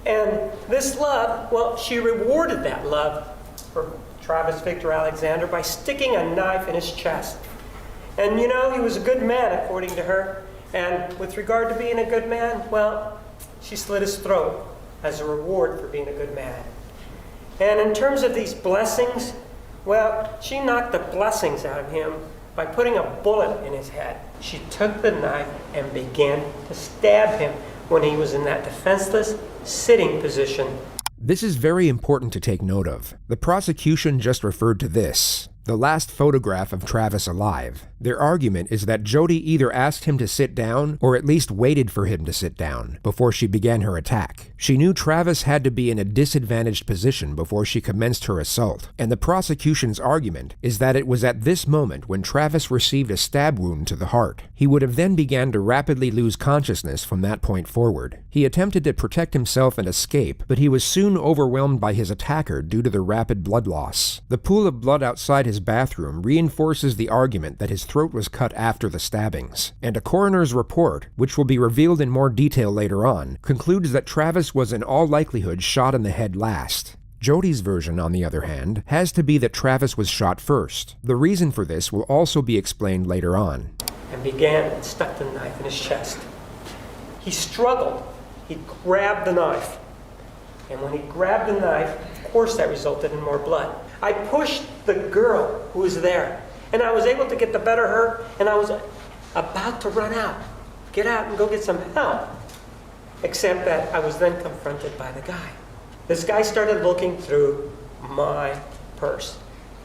And this love, well, she rewarded that love for Travis Victor Alexander by sticking a knife in his chest. And you know, he was a good man according to her. And with regard to being a good man, well, she slit his throat as a reward for being a good man. And in terms of these blessings, well, she knocked the blessings out of him by putting a bullet in his head. She took the knife and began to stab him when he was in that defenseless sitting position. This is very important to take note of. The prosecution just referred to this. the last photograph of Travis alive. Their argument is that Jodi either asked him to sit down or at least waited for him to sit down before she began her attack. She knew Travis had to be in a disadvantaged position before she commenced her assault, and the prosecution's argument is that it was at this moment when Travis received a stab wound to the heart. He would have then began to rapidly lose consciousness from that point forward. He attempted to protect himself and escape, but he was soon overwhelmed by his attacker due to the rapid blood loss. The pool of blood outside his bathroom reinforces the argument that his throat was cut after the stabbings, and a coroner's report, which will be revealed in more detail later on, concludes that Travis was in all likelihood shot in the head last. Jodi's version, on the other hand, has to be that Travis was shot first. The reason for this will also be explained later on. And began and stuck the knife in his chest. He struggled. He grabbed the knife. And when he grabbed the knife, of course that resulted in more blood. I pushed the girl who was there, and I was able to get the better of her, and I was about to run out, get out and go get some help. Except that I was then confronted by the guy. This guy started looking through my purse.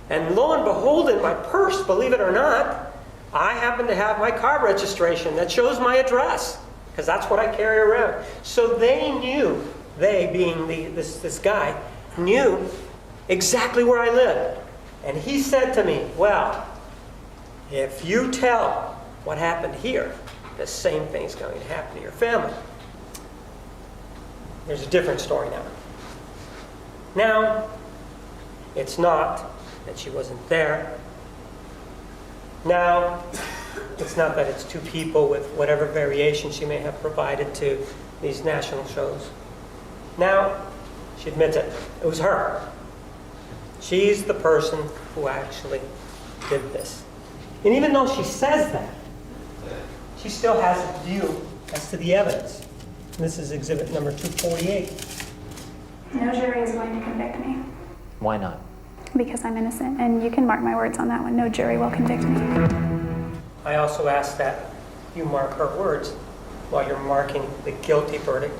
And lo and behold, in my purse, believe it or not, I happen to have my car registration that shows my address, because that's what I carry around. So they knew, they being this guy, knew exactly where I lived. And he said to me, well, if you tell what happened here, the same thing's going to happen to your family. There's a different story now. Now, it's not that she wasn't there. Now, it's not that it's two people with whatever variation she may have provided to these national shows. Now, she admits it. It was her. She's the person who actually did this. And even though she says that, she still has a view as to the evidence. And this is exhibit number 248. No jury is going to convict me. Why not? Because I'm innocent, and you can mark my words on that one. No jury will convict me. I also ask that you mark her words while you're marking the guilty verdict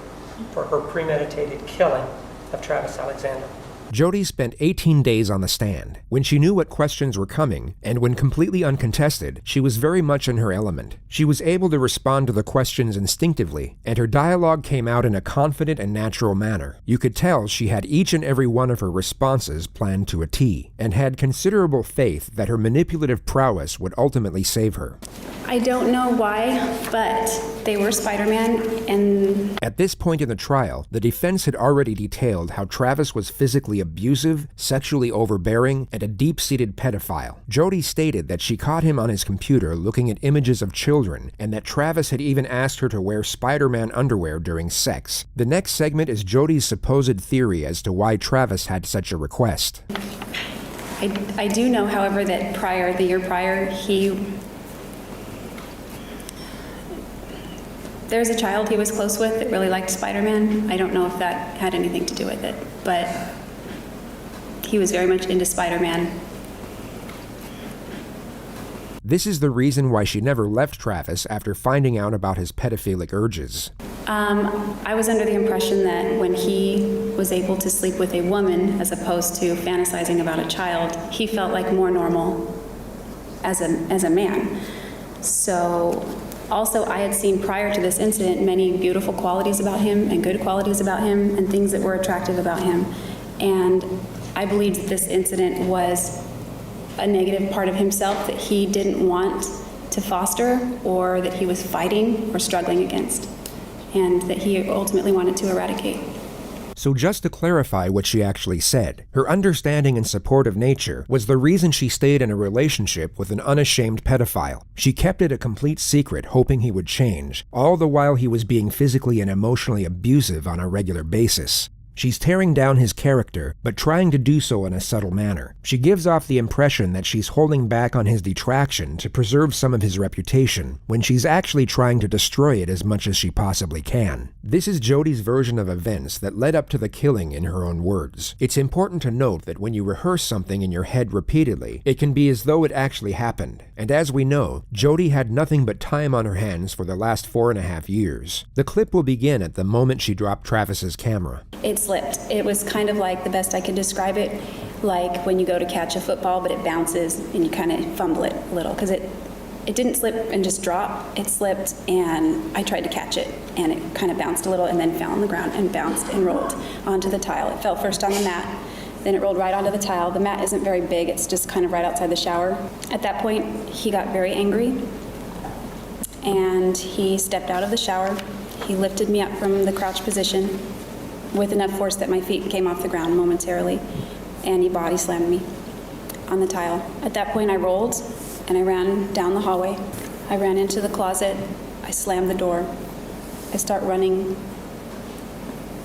for her premeditated killing of Travis Alexander. Jodi spent 18 days on the stand. When she knew what questions were coming, and when completely uncontested, she was very much in her element. She was able to respond to the questions instinctively, and her dialogue came out in a confident and natural manner. You could tell she had each and every one of her responses planned to a T, and had considerable faith that her manipulative prowess would ultimately save her. I don't know why, but they were Spider-Man, and... At this point in the trial, the defense had already detailed how Travis was physically abusive, sexually overbearing, and a deep-seated pedophile. Jodi stated that she caught him on his computer looking at images of children, and that Travis had even asked her to wear Spider-Man underwear during sex. The next segment is Jodi's supposed theory as to why Travis had such a request. I do know, however, that the year prior, there's a child he was close with that really liked Spider-Man. I don't know if that had anything to do with it, but he was very much into Spider-Man. This is the reason why she never left Travis after finding out about his pedophilic urges. I was under the impression that when he was able to sleep with a woman as opposed to fantasizing about a child, he felt like more normal as a man. So also, I had seen prior to this incident many beautiful qualities about him and good qualities about him and things that were attractive about him. And I believed that this incident was a negative part of himself that he didn't want to foster, or that he was fighting or struggling against, and that he ultimately wanted to eradicate. So just to clarify what she actually said, her understanding and support of nature was the reason she stayed in a relationship with an unashamed pedophile. She kept it a complete secret, hoping he would change, all the while he was being physically and emotionally abusive on a regular basis. She's tearing down his character, but trying to do so in a subtle manner. She gives off the impression that she's holding back on his detraction to preserve some of his reputation, when she's actually trying to destroy it as much as she possibly can. This is Jodi's version of events that led up to the killing in her own words. It's important to note that when you rehearse something in your head repeatedly, it can be as though it actually happened. And as we know, Jodi had nothing but time on her hands for the last 4.5 years. The clip will begin at the moment she dropped Travis's camera. It slipped. It was kind of like, the best I could describe it, like when you go to catch a football, but it bounces and you kind of fumble it a little, because it didn't slip and just drop. It slipped, and I tried to catch it, and it kind of bounced a little and then fell on the ground and bounced and rolled onto the tile. It fell first on the mat, then it rolled right onto the tile. The mat isn't very big. It's just kind of right outside the shower. At that point, he got very angry, and he stepped out of the shower. He lifted me up from the crouch position with enough force that my feet came off the ground momentarily, and he body slammed me on the tile. At that point, I rolled, and I ran down the hallway. I ran into the closet. I slammed the door. I start running.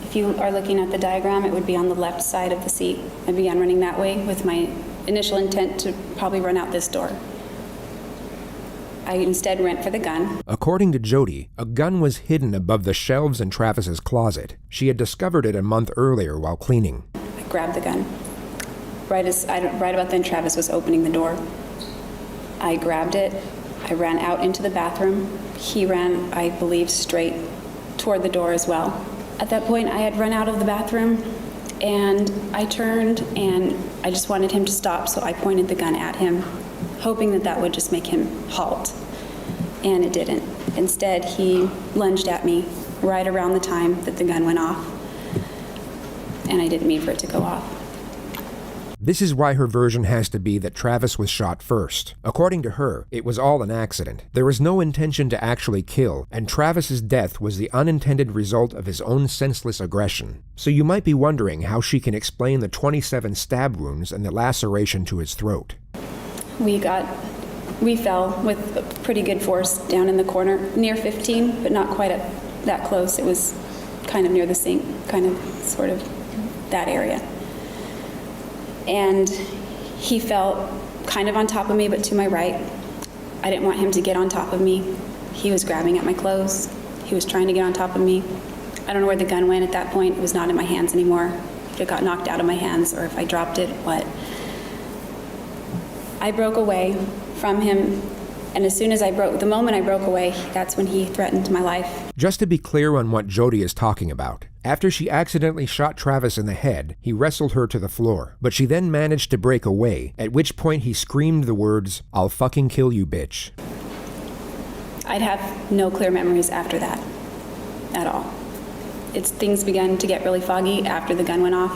If you are looking at the diagram, it would be on the left side of the seat. I began running that way with my initial intent to probably run out this door. I instead went for the gun. According to Jodi, a gun was hidden above the shelves in Travis's closet. She had discovered it a month earlier while cleaning. I grabbed the gun. Right about then, Travis was opening the door. I grabbed it. I ran out into the bathroom. He ran, I believe, straight toward the door as well. At that point, I had run out of the bathroom, and I turned, and I just wanted him to stop, so I pointed the gun at him, hoping that that would just make him halt. And it didn't. Instead, he lunged at me right around the time that the gun went off, and I didn't mean for it to go off. This is why her version has to be that Travis was shot first. According to her, it was all an accident. There was no intention to actually kill, and Travis's death was the unintended result of his own senseless aggression. So you might be wondering how she can explain the 27 stab wounds and the laceration to his throat. We fell with pretty good force down in the corner, near 15, but not quite that close. It was kind of near the sink, kind of, sort of that area. And he fell kind of on top of me, but to my right. I didn't want him to get on top of me. He was grabbing at my clothes. He was trying to get on top of me. I don't know where the gun went at that point. It was not in my hands anymore. If it got knocked out of my hands or if I dropped it, what? I broke away from him, and the moment I broke away, that's when he threatened my life. Just to be clear on what Jodi is talking about, after she accidentally shot Travis in the head, he wrestled her to the floor, but she then managed to break away, at which point he screamed the words, "I'll fucking kill you, bitch." I'd have no clear memories after that, at all. Things began to get really foggy after the gun went off.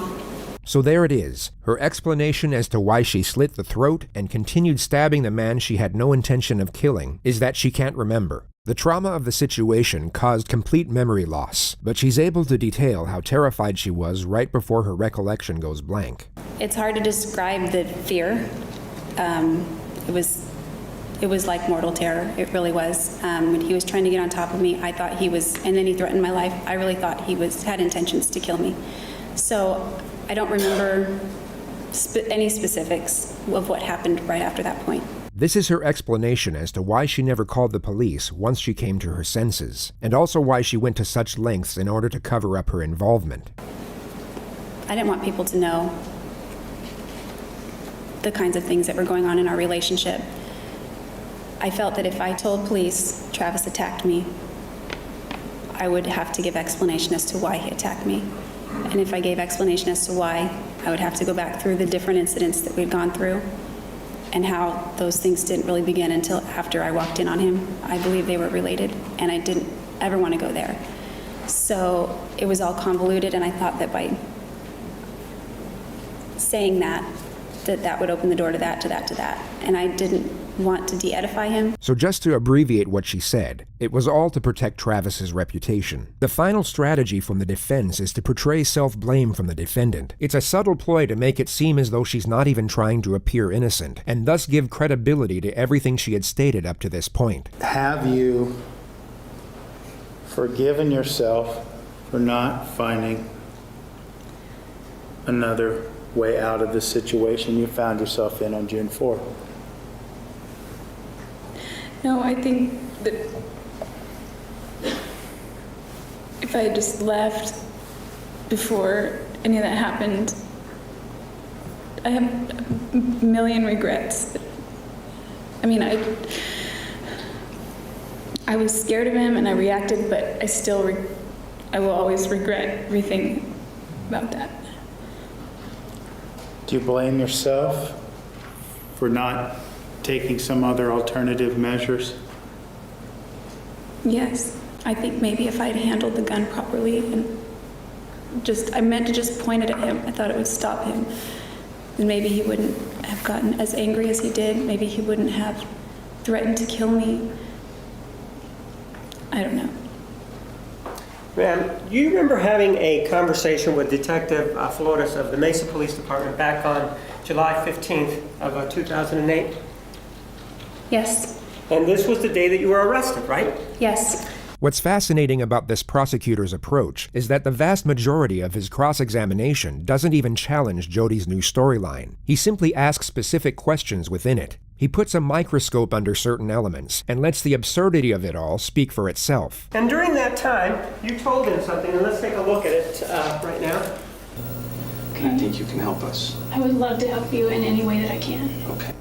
So there it is, her explanation as to why she slit the throat and continued stabbing the man she had no intention of killing is that she can't remember. The trauma of the situation caused complete memory loss, but she's able to detail how terrified she was right before her recollection goes blank. It's hard to describe the fear. It was like mortal terror. It really was. When he was trying to get on top of me, I thought he was, and then he threatened my life. I really thought he had intentions to kill me. So I don't remember any specifics of what happened right after that point. This is her explanation as to why she never called the police once she came to her senses, and also why she went to such lengths in order to cover up her involvement. I didn't want people to know the kinds of things that were going on in our relationship. I felt that if I told police Travis attacked me, I would have to give explanation as to why he attacked me. And if I gave explanation as to why, I would have to go back through the different incidents that we'd gone through and how those things didn't really begin until after I walked in on him. I believe they were related, and I didn't ever want to go there. So it was all convoluted, and I thought that by saying that would open the door to that, to that, to that. And I didn't want to de-edify him. So just to abbreviate what she said, it was all to protect Travis's reputation. The final strategy from the defense is to portray self-blame from the defendant. It's a subtle ploy to make it seem as though she's not even trying to appear innocent, and thus give credibility to everything she had stated up to this point. Have you forgiven yourself for not finding another way out of the situation you found yourself in on June 4th? No, I think that if I had just left before any of that happened, I have a million regrets. I mean, I was scared of him and I reacted, but I will always regret everything about that. Do you blame yourself for not taking some other alternative measures? Yes. I think maybe if I had handled the gun properly and I meant to just point it at him. I thought it would stop him. And maybe he wouldn't have gotten as angry as he did. Maybe he wouldn't have threatened to kill me. I don't know. Ma'am, do you remember having a conversation with Detective Flores of the Mesa Police Department back on July 15th of 2008? Yes. And this was the day that you were arrested, right? Yes. What's fascinating about this prosecutor's approach is that the vast majority of his cross-examination doesn't even challenge Jodi's new storyline. He simply asks specific questions within it. He puts a microscope under certain elements and lets the absurdity of it all speak for itself. And during that time, you told him something, and let's take a look at it right now. And I think you can help us. I would love to help you in any way that I can. Okay.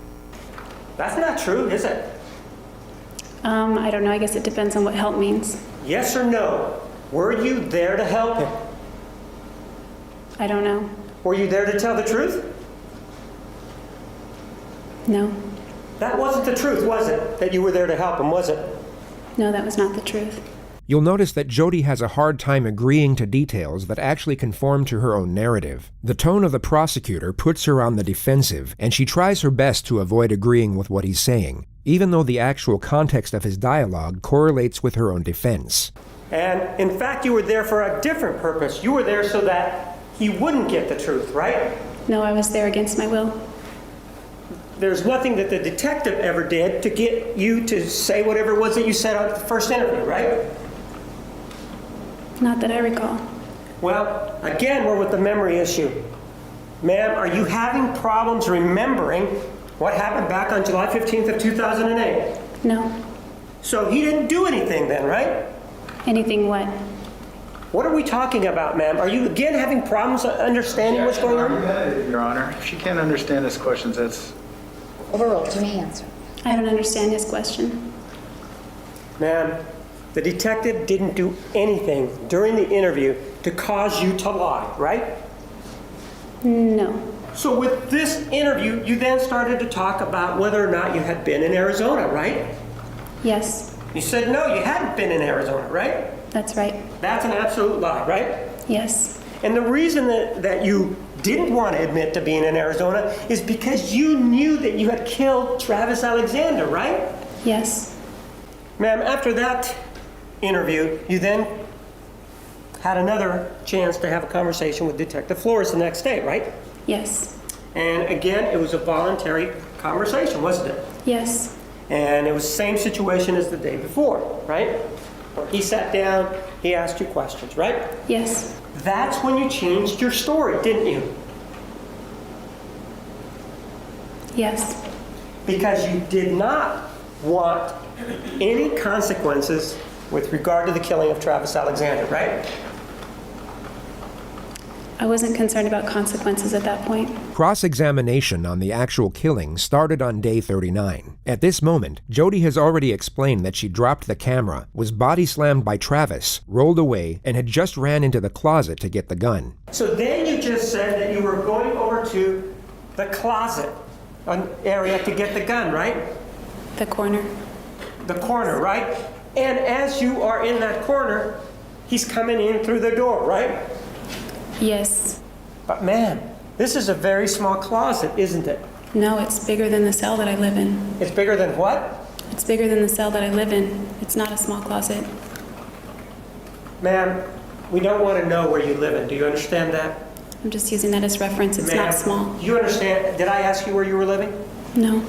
That's not true, is it? I don't know. I guess it depends on what help means. Yes or no? Were you there to help him? I don't know. Were you there to tell the truth? No. That wasn't the truth, was it? That you were there to help him, was it? No, that was not the truth. You'll notice that Jodi has a hard time agreeing to details that actually conform to her own narrative. The tone of the prosecutor puts her on the defensive, and she tries her best to avoid agreeing with what he's saying, even though the actual context of his dialogue correlates with her own defense. And in fact, you were there for a different purpose. You were there so that he wouldn't get the truth, right? No, I was there against my will. There's nothing that the detective ever did to get you to say whatever it was that you said at the first interview, right? Not that I recall. Well, again, we're with the memory issue. Ma'am, are you having problems remembering what happened back on July 15th of 2008? No. So he didn't do anything then, right? Anything what? What are we talking about, ma'am? Are you again having problems understanding what's going on? Your Honor, if she can't understand his questions, that's... Overruled. You may answer. I don't understand his question. Ma'am, the detective didn't do anything during the interview to cause you to lie, right? No. So with this interview, you then started to talk about whether or not you had been in Arizona, right? Yes. You said no, you hadn't been in Arizona, right? That's right. That's an absolute lie, right? Yes. And the reason that you didn't want to admit to being in Arizona is because you knew that you had killed Travis Alexander, right? Yes. Ma'am, after that interview, you then had another chance to have a conversation with Detective Flores the next day, right? Yes. And again, it was a voluntary conversation, wasn't it? Yes. And it was the same situation as the day before, right? He sat down, he asked you questions, right? Yes. That's when you changed your story, didn't you? Yes. Because you did not want any consequences with regard to the killing of Travis Alexander, right? I wasn't concerned about consequences at that point. Cross-examination on the actual killing started on day 39. At this moment, Jodi has already explained that she dropped the camera, was body-slammed by Travis, rolled away, and had just ran into the closet to get the gun. So then you just said that you were going over to the closet area to get the gun, right? The corner. The corner, right? And as you are in that corner, he's coming in through the door, right? Yes. But ma'am, this is a very small closet, isn't it? No, it's bigger than the cell that I live in. It's bigger than what? It's bigger than the cell that I live in. It's not a small closet. Ma'am, we don't want to know where you live in. Do you understand that? I'm just using that as reference. It's not small. Do you understand? Did I ask you where you were living? No.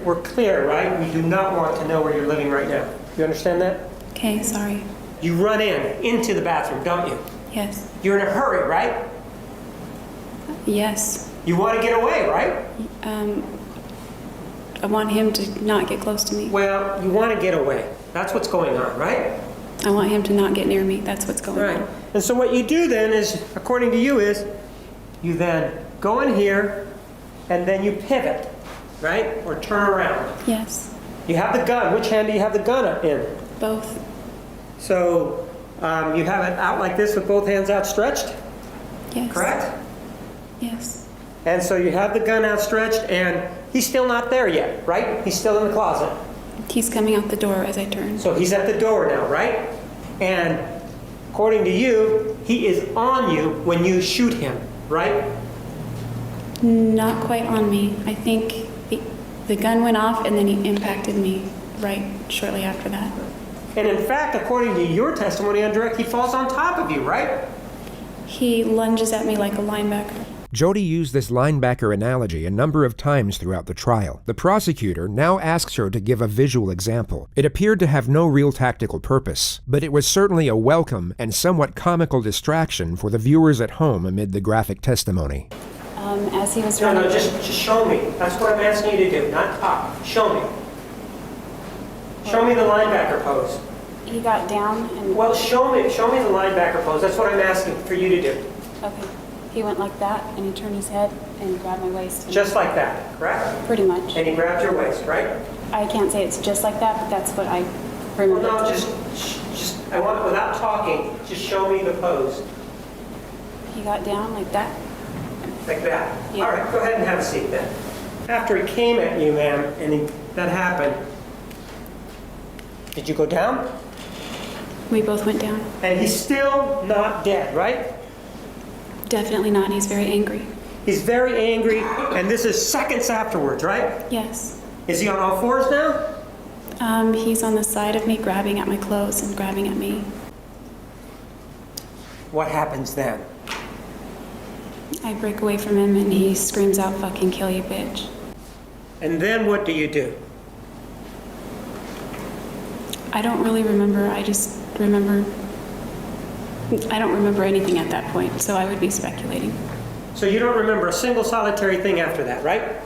We're clear, right? We do not want to know where you're living right now. You understand that? Okay, sorry. You run into the bathroom, don't you? Yes. You're in a hurry, right? Yes. You want to get away, right? I want him to not get close to me. Well, you want to get away. That's what's going on, right? I want him to not get near me. That's what's going on. And so what you do then is, according to you, is you then go in here and then you pivot, right? Or turn around. Yes. You have the gun. Which hand do you have the gun in? Both. So you have it out like this with both hands outstretched? Yes. Correct? Yes. And so you have the gun outstretched, and he's still not there yet, right? He's still in the closet. He's coming out the door as I turn. So he's at the door now, right? And according to you, he is on you when you shoot him, right? Not quite on me. I think the gun went off and then he impacted me right shortly after that. And in fact, according to your testimony on direct, he falls on top of you, right? He lunges at me like a linebacker. Jodi used this linebacker analogy a number of times throughout the trial. The prosecutor now asks her to give a visual example. It appeared to have no real tactical purpose, but it was certainly a welcome and somewhat comical distraction for the viewers at home amid the graphic testimony. As he was No, running... just show me. That's what I'm asking you to do, not talk. Show me. Show me the linebacker pose. He got down and... Well, show me the linebacker pose. That's what I'm asking for you to do. Okay. He went like that, and he turned his head and grabbed my waist. Just like that, correct? Pretty much. And he grabbed your waist, right? I can't say it's just like that, but that's what I remember. Well, no, just I want, without talking, just show me the pose. He got down like that. Like that? Yeah. All right, go ahead and have a seat then. After he came at you, ma'am, and that happened, did you go down? We both went down. And he's still not dead, right? Definitely not. He's very angry. He's very angry, and this is seconds afterwards, right? Yes. Is he on all fours now? He's on the side of me, grabbing at my clothes and grabbing at me. What happens then? I break away from him, and he screams out, "Fucking kill you, bitch." And then what do you do? I don't really remember. I just remember... I don't remember anything at that point, so I would be speculating. So you don't remember a single solitary thing after that, right?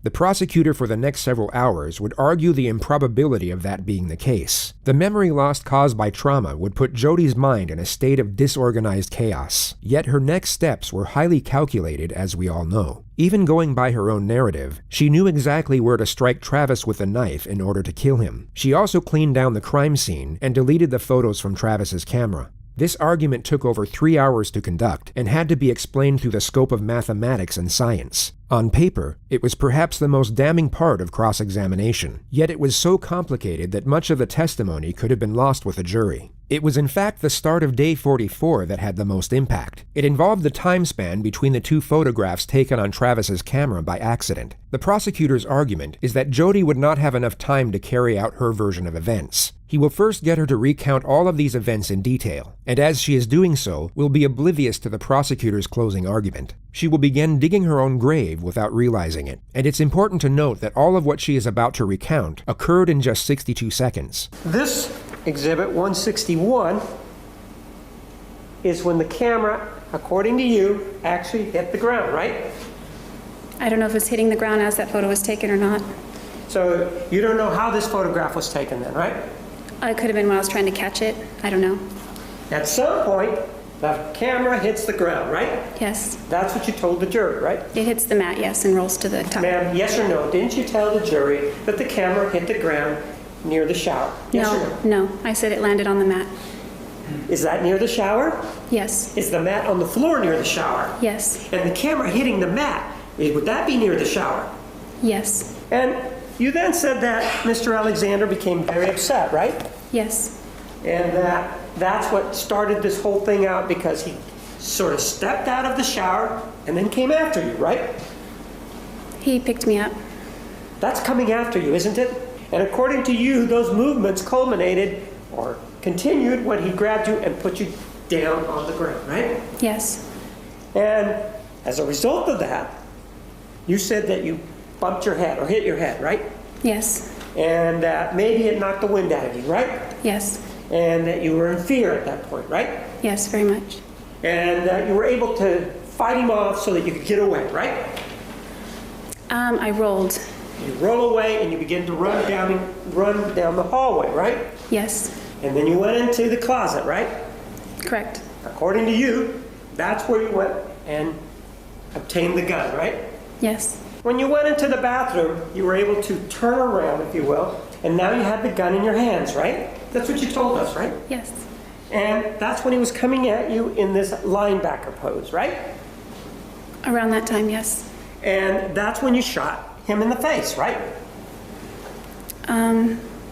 The prosecutor for the next several hours would argue the improbability of that being the case. The memory loss caused by trauma would put Jodi's mind in a state of disorganized chaos. Yet her next steps were highly calculated, as we all know. Even going by her own narrative, she knew exactly where to strike Travis with a knife in order to kill him. She also cleaned down the crime scene and deleted the photos from Travis's camera. This argument took over 3 hours to conduct and had to be explained through the scope of mathematics and science. On paper, it was perhaps the most damning part of cross-examination, yet it was so complicated that much of the testimony could have been lost with a jury. It was in fact the start of day 44 that had the most impact. It involved the time span between the two photographs taken on Travis's camera by accident. The prosecutor's argument is that Jodi would not have enough time to carry out her version of events. He will first get her to recount all of these events in detail, and as she is doing so, will be oblivious to the prosecutor's closing argument. She will begin digging her own grave without realizing it, and it's important to note that all of what she is about to recount occurred in just 62 seconds. This Exhibit 161 is when the camera, according to you, actually hit the ground, right? I don't know if it's hitting the ground as that photo was taken or not. So you don't know how this photograph was taken then, right? It could have been when I was trying to catch it. I don't know. At some point, the camera hits the ground, right? Yes. That's what you told the jury, right? It hits the mat, yes, and rolls to the top. Ma'am, yes or no? Didn't you tell the jury that the camera hit the ground near the shower? Yes or no? No. I said it landed on the mat. Is that near the shower? Yes. Is the mat on the floor near the shower? Yes. And the camera hitting the mat, would that be near the shower? Yes. And you then said that Mr. Alexander became very upset, right? Yes. And that's what started this whole thing out, because he sort of stepped out of the shower and then came after you, right? He picked me up. That's coming after you, isn't it? And according to you, those movements culminated or continued when he grabbed you and put you down on the ground, right? Yes. And as a result of that, you said that you bumped your head or hit your head, right? Yes. And maybe it knocked the wind out of you, right? Yes. And that you were in fear at that point, right? Yes, very much. And you were able to fight him off so that you could get away, right? I rolled. You roll away and you begin to run down the hallway, right? Yes. And then you went into the closet, right? Correct. According to you, that's where you went and obtained the gun, right? Yes. When you went into the bathroom, you were able to turn around, if you will, and now you had the gun in your hands, right? That's what you told us, right? Yes. And that's when he was coming at you in this linebacker pose, right? Around that time, yes. And that's when you shot him in the face, right?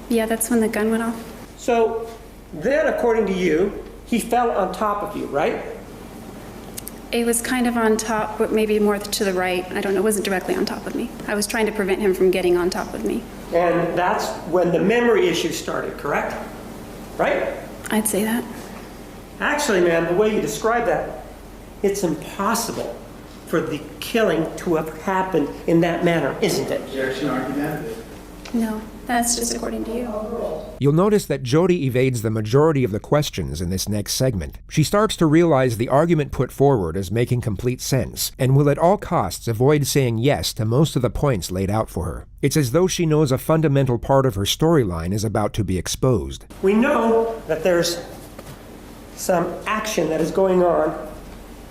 Yeah, that's when the gun went off. So then, according to you, he fell on top of you, right? It was kind of on top, but maybe more to the right. I don't know, it wasn't directly on top of me. I was trying to prevent him from getting on top of me. And that's when the memory issue started, correct? Right? I'd say that. Actually, man, the way you describe that, it's impossible for the killing to have happened in that manner, isn't it? Objection, argumentative. No, that's just according to you. You'll notice that Jodi evades the majority of the questions in this next segment. She starts to realize the argument put forward is making complete sense, and will at all costs avoid saying yes to most of the points laid out for her. It's as though she knows a fundamental part of her storyline is about to be exposed. We know that there's some action that is going on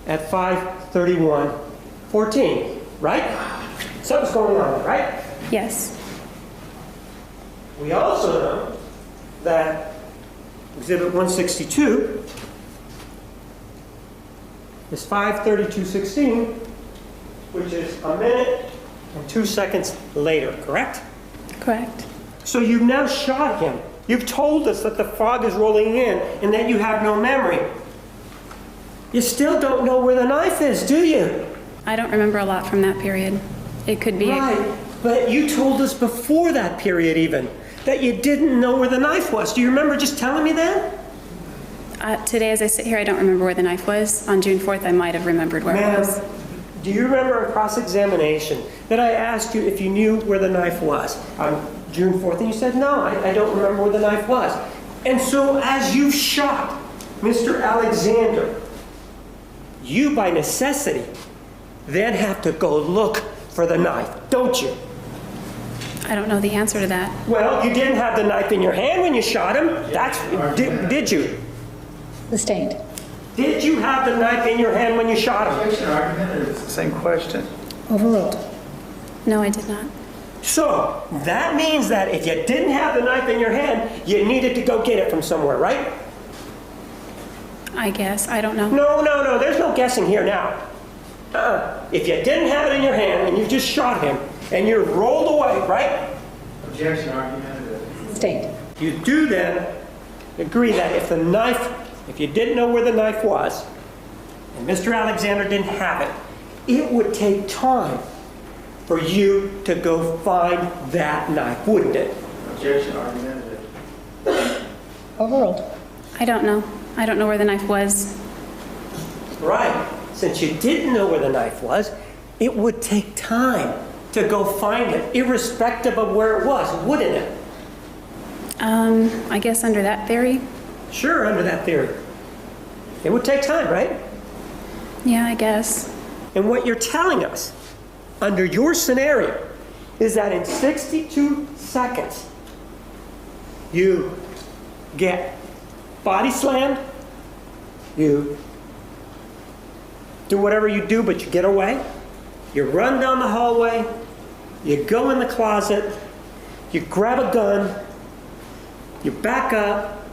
at 5:31:14, right? Something's going on, right? Yes. We also know that Exhibit 162 is 5:32:16, which is a minute and 2 seconds later, correct? Correct. So you've now shot him. You've told us that the fog is rolling in and that you have no memory. You still don't know where the knife is, do you? I don't remember a lot from that period. It could be... Right, but you told us before that period even that you didn't know where the knife was. Do you remember just telling me that? Today, as I sit here, I don't remember where the knife was. On June 4th, I might have remembered where it was. Do you remember in cross-examination that I asked you if you knew where the knife was on June 4th? And you said, no, I don't remember where the knife was. And so as you shot Mr. Alexander, you by necessity then have to go look for the knife, don't you? I don't know the answer to that. Well, you didn't have the knife in your hand when you shot him. Did you? Sustained. Did you have the knife in your hand when you shot him? Objection, argumentative. It's the same question. Overruled. No, I did not. So that means that if you didn't have the knife in your hand, you needed to go get it from somewhere, right? I guess. I don't know. No. There's no guessing here now. If you didn't have it in your hand and you just shot him and you rolled away, right? Objection, argumentative. Sustained. You do then agree that if you didn't know where the knife was and Mr. Alexander didn't have it, it would take time for you to go find that knife, wouldn't it? Objection, argumentative. Overruled. I don't know. I don't know where the knife was. Right. Since you didn't know where the knife was, it would take time to go find it, irrespective of where it was, wouldn't it? I guess under that theory. Sure, under that theory. It would take time, right? Yeah, I guess. And what you're telling us, under your scenario, is that in 62 seconds, you get body slammed, you do whatever you do, but you get away, you run down the hallway, you go in the closet, you grab a gun, you back up,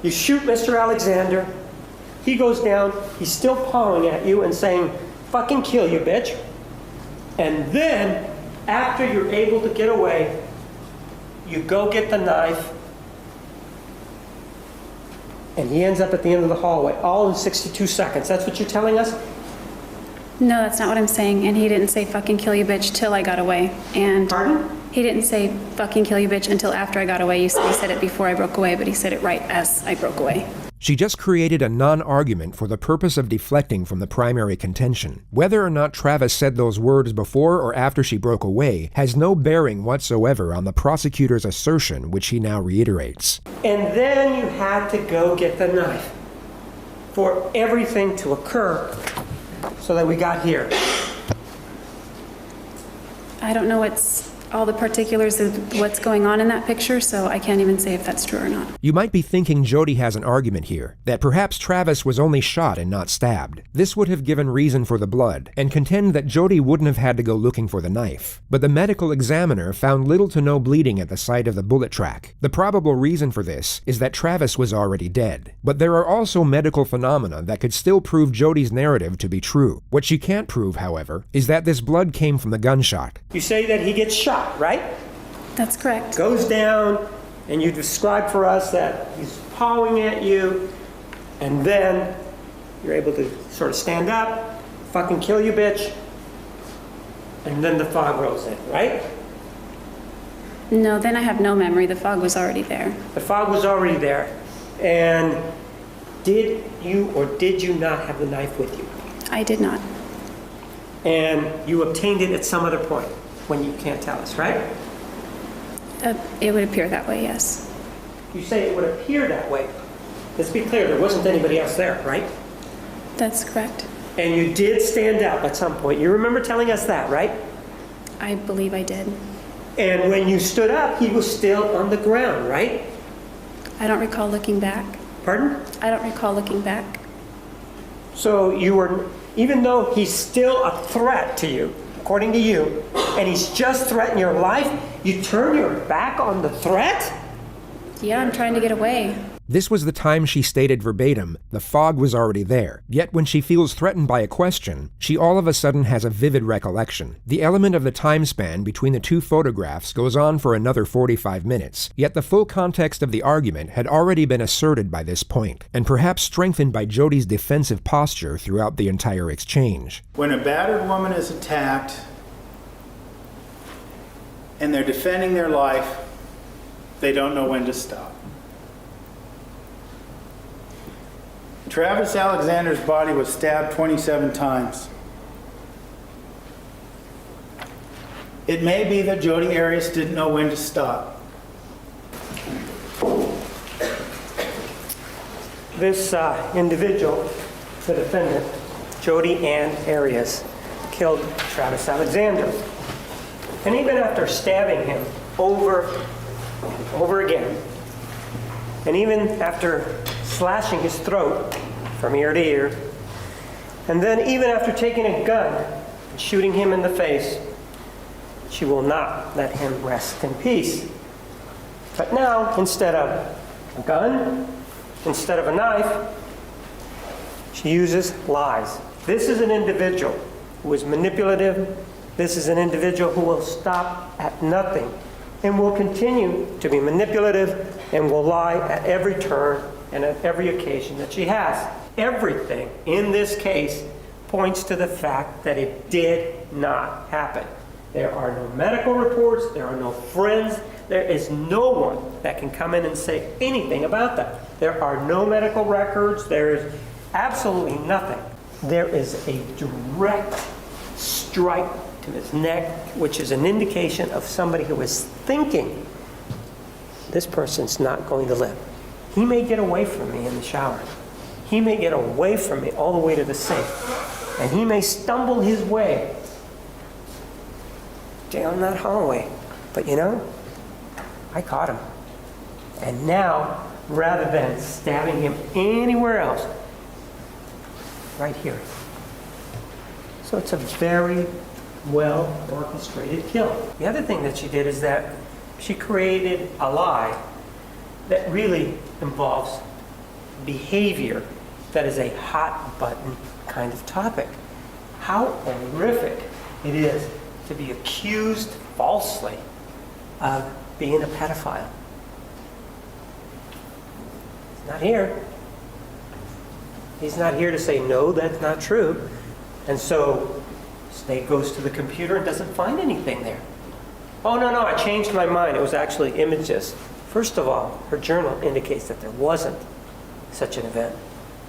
you shoot Mr. Alexander, he goes down, he's still pawing at you and saying, fucking kill you, bitch. And then, after you're able to get away, you go get the knife, and he ends up at the end of the hallway, all in 62 seconds. That's what you're telling us? No, that's not what I'm saying. And he didn't say fucking kill you bitch till I got away. And Pardon? He didn't say fucking kill you bitch until after I got away. You said he said it before I broke away, but he said it right as I broke away. She just created a non-argument for the purpose of deflecting from the primary contention. Whether or not Travis said those words before or after she broke away has no bearing whatsoever on the prosecutor's assertion, which he now reiterates. And then you had to go get the knife for everything to occur so that we got here. I don't know what's all the particulars of what's going on in that picture, so I can't even say if that's true or not. You might be thinking Jodi has an argument here, that perhaps Travis was only shot and not stabbed. This would have given reason for the blood, and contend that Jodi wouldn't have had to go looking for the knife. But the medical examiner found little to no bleeding at the site of the bullet track. The probable reason for this is that Travis was already dead. But there are also medical phenomena that could still prove Jodi's narrative to be true. What she can't prove, however, is that this blood came from the gunshot. You say that he gets shot, right? That's correct. Goes down, and you describe for us that he's pawing at you, and then you're able to sort of stand up, fucking kill you, bitch, and then the fog rolls in, right? No, then I have no memory. The fog was already there. The fog was already there. And did you or did you not have the knife with you? I did not. And you obtained it at some other point when you can't tell us, right? It would appear that way, yes. You say it would appear that way. Let's be clear, there wasn't anybody else there, right? That's correct. And you did stand up at some point. You remember telling us that, right? I believe I did. And when you stood up, he was still on the ground, right? I don't recall looking back. Pardon? I don't recall looking back. So you were, even though he's still a threat to you, according to you, and he's just threatened your life, you turn your back on the threat? Yeah, I'm trying to get away. This was the time she stated verbatim, the fog was already there. Yet when she feels threatened by a question, she all of a sudden has a vivid recollection. The element of the time span between the two photographs goes on for another 45 minutes, yet the full context of the argument had already been asserted by this point, and perhaps strengthened by Jodi's defensive posture throughout the entire exchange. When a battered woman is attacked and they're defending their life, they don't know when to stop. Travis Alexander's body was stabbed 27 times. It may be that Jodi Arias didn't know when to stop. This individual, the defendant, Jodi Ann Arias, killed Travis Alexander. And even after stabbing him over and over again, and even after slashing his throat from ear to ear, and then even after taking a gun and shooting him in the face, she will not let him rest in peace. But now, instead of a gun, instead of a knife, she uses lies. This is an individual who is manipulative. This is an individual who will stop at nothing and will continue to be manipulative and will lie at every turn and at every occasion that she has. Everything in this case points to the fact that it did not happen. There are no medical reports, there are no friends, there is no one that can come in and say anything about that. There are no medical records, there is absolutely nothing. There is a direct strike to his neck, which is an indication of somebody who is thinking, this person's not going to live. He may get away from me in the shower. He may get away from me all the way to the sink. And he may stumble his way down that hallway. But you know, I caught him. And now, rather than stabbing him anywhere else, right here. So it's a very well orchestrated kill. The other thing that she did is that she created a lie that really involves behavior that is a hot button kind of topic. How horrific it is to be accused falsely of being a pedophile. He's not here. He's not here to say, no, that's not true. And so Snake goes to the computer and doesn't find anything there. Oh, no, I changed my mind. It was actually images. First of all, her journal indicates that there wasn't such an event.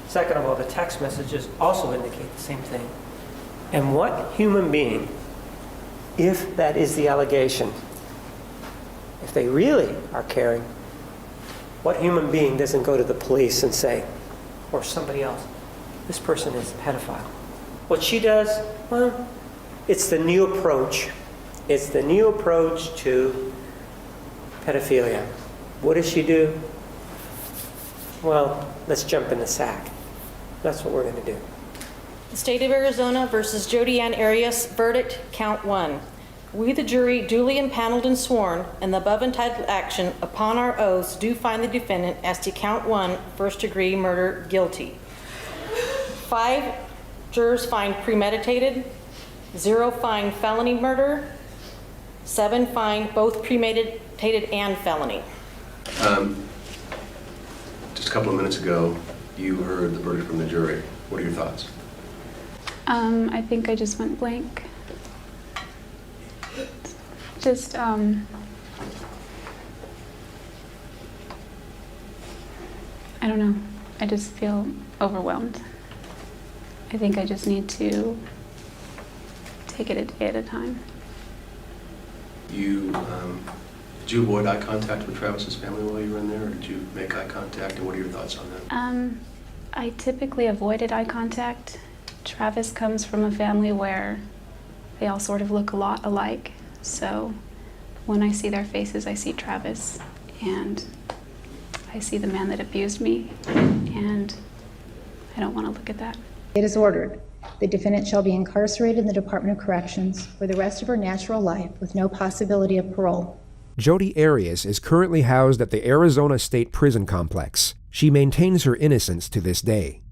Second of all, the text messages also indicate the same thing. And what human being, if that is the allegation, if they really are caring, what human being doesn't go to the police and say, or somebody else, this person is a pedophile? What she does, well, it's the new approach It's the new approach to pedophilia. What does she do? Well, let's jump in the sack. That's what we're going to do. The State of Arizona versus Jodi Ann Arias, verdict, count 1. We, the jury, duly impaneled and sworn, in the above entitled action, upon our oaths, do find the defendant as to count 1, first-degree murder, guilty. 5 jurors find premeditated, 0 find felony murder, 7 find both premeditated and felony. Just a couple of minutes ago, you heard the verdict from the jury. What are your thoughts? I think I just went blank. Just, I don't know. I just feel overwhelmed. I think I just need to take it a day at a time. Did you avoid eye contact with Travis's family while you were in there, or did you make eye contact, and what are your thoughts on that? I typically avoided eye contact. Travis comes from a family where they all sort of look a lot alike. So when I see their faces, I see Travis, and I see the man that abused me, and I don't want to look at that. It is ordered. The defendant shall be incarcerated in the Department of Corrections for the rest of her natural life with no possibility of parole. Jodi Arias is currently housed at the Arizona State Prison Complex. She maintains her innocence to this day.